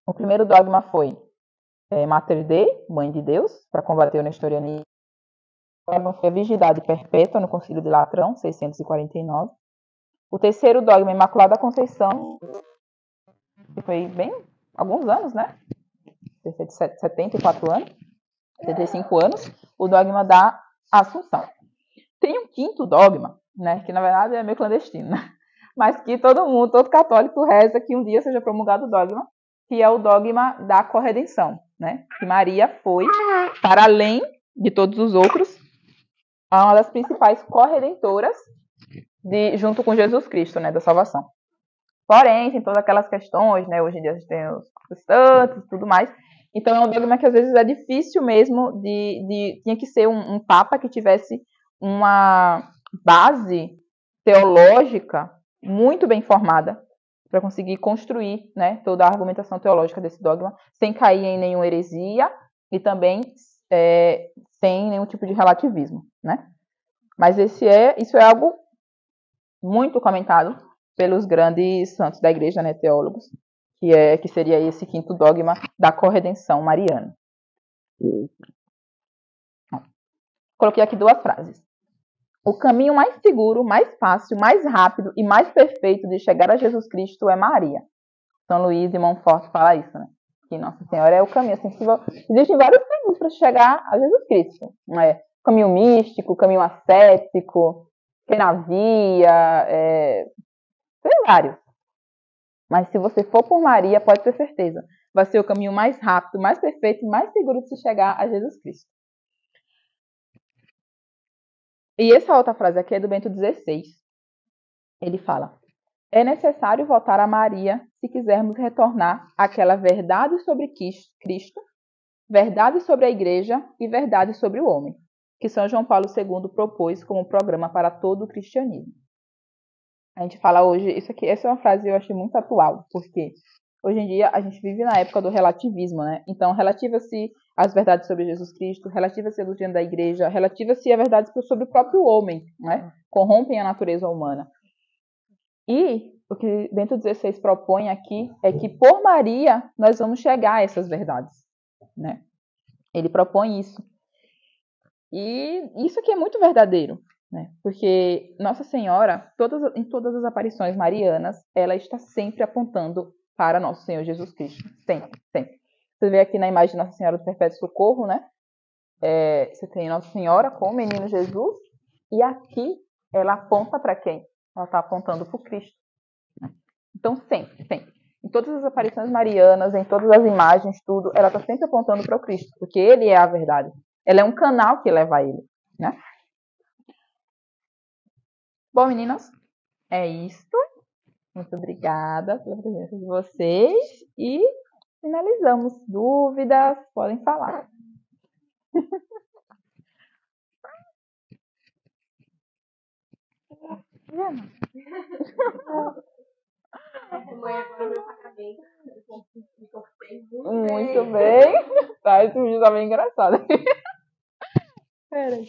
o primeiro dogma foi Mater Dei, Mãe de Deus, para combater o nestorianismo. O dogma foi a virgindade perpétua no Concílio de Latrão, 649. O terceiro dogma, Imaculada Conceição, que foi bem alguns anos, né? Cerca de 74 anos, 75 anos, o dogma da Assunção. Tem um quinto dogma, né? Que na verdade é meio clandestino, né? Mas que todo católico reza que um dia seja promulgado o dogma, que é o dogma da corredenção, né? Que Maria foi, para além de todos os outros, uma das principais corredentoras junto com Jesus Cristo, né? Da salvação. Porém, tem todas aquelas questões, né? Hoje em dia a gente tem os protestantes e tudo mais. Então é um dogma que às vezes é difícil mesmo tinha que ser um papa que tivesse uma base teológica muito bem formada para conseguir construir, né, toda a argumentação teológica desse dogma sem cair em nenhuma heresia e também sem nenhum tipo de relativismo, né? Mas isso é algo muito comentado pelos grandes santos da igreja, né, teólogos, que seria esse quinto dogma da corredenção mariana. Coloquei aqui duas frases. O caminho mais seguro, mais fácil, mais rápido e mais perfeito de chegar a Jesus Cristo é Maria. São Luís de Montfort fala isso, né? Que Nossa Senhora é o caminho. Assim, existem vários caminhos para chegar a Jesus Cristo. Né? Caminho místico, caminho ascético, via, tem vários. Mas se você for por Maria, pode ter certeza, vai ser o caminho mais rápido, mais perfeito e mais seguro de se chegar a Jesus Cristo. E essa outra frase aqui é do Bento XVI. Ele fala: é necessário voltar a Maria se quisermos retornar àquela verdade sobre Cristo Verdade sobre a igreja e verdade sobre o homem, que São João Paulo II propôs como programa para todo o cristianismo. A gente fala hoje, essa é uma frase que eu achei muito atual, porque hoje em dia a gente vive na época do relativismo, né? Então, relativa-se às verdades sobre Jesus Cristo, relativa-se à doutrina da igreja, relativa-se a verdades sobre o próprio homem, né? Corrompem a natureza humana. E o que Bento XVI propõe aqui é que por Maria nós vamos chegar a essas verdades, né? Ele propõe isso. E isso aqui é muito verdadeiro, né? Porque Nossa Senhora, em todas as aparições marianas, ela está sempre apontando para Nosso Senhor Jesus Cristo. Sempre, sempre. Você vê aqui na imagem de Nossa Senhora do Perpétuo Socorro, né? Você tem Nossa Senhora com o menino Jesus, e aqui ela aponta para quem? Ela está apontando para o Cristo. Então, sempre, sempre. Em todas as aparições marianas, em todas as imagens, tudo, ela está sempre apontando para o Cristo, porque ele é a verdade. Ela é um canal que leva a ele, né? Bom, meninas, é isto. Muito obrigada pela presença de vocês e finalizamos. Dúvidas, podem falar. Mãe, agora meu pagamento. Me cortei Muito bem. Tá, esse vídeo tá bem engraçado. Peraí.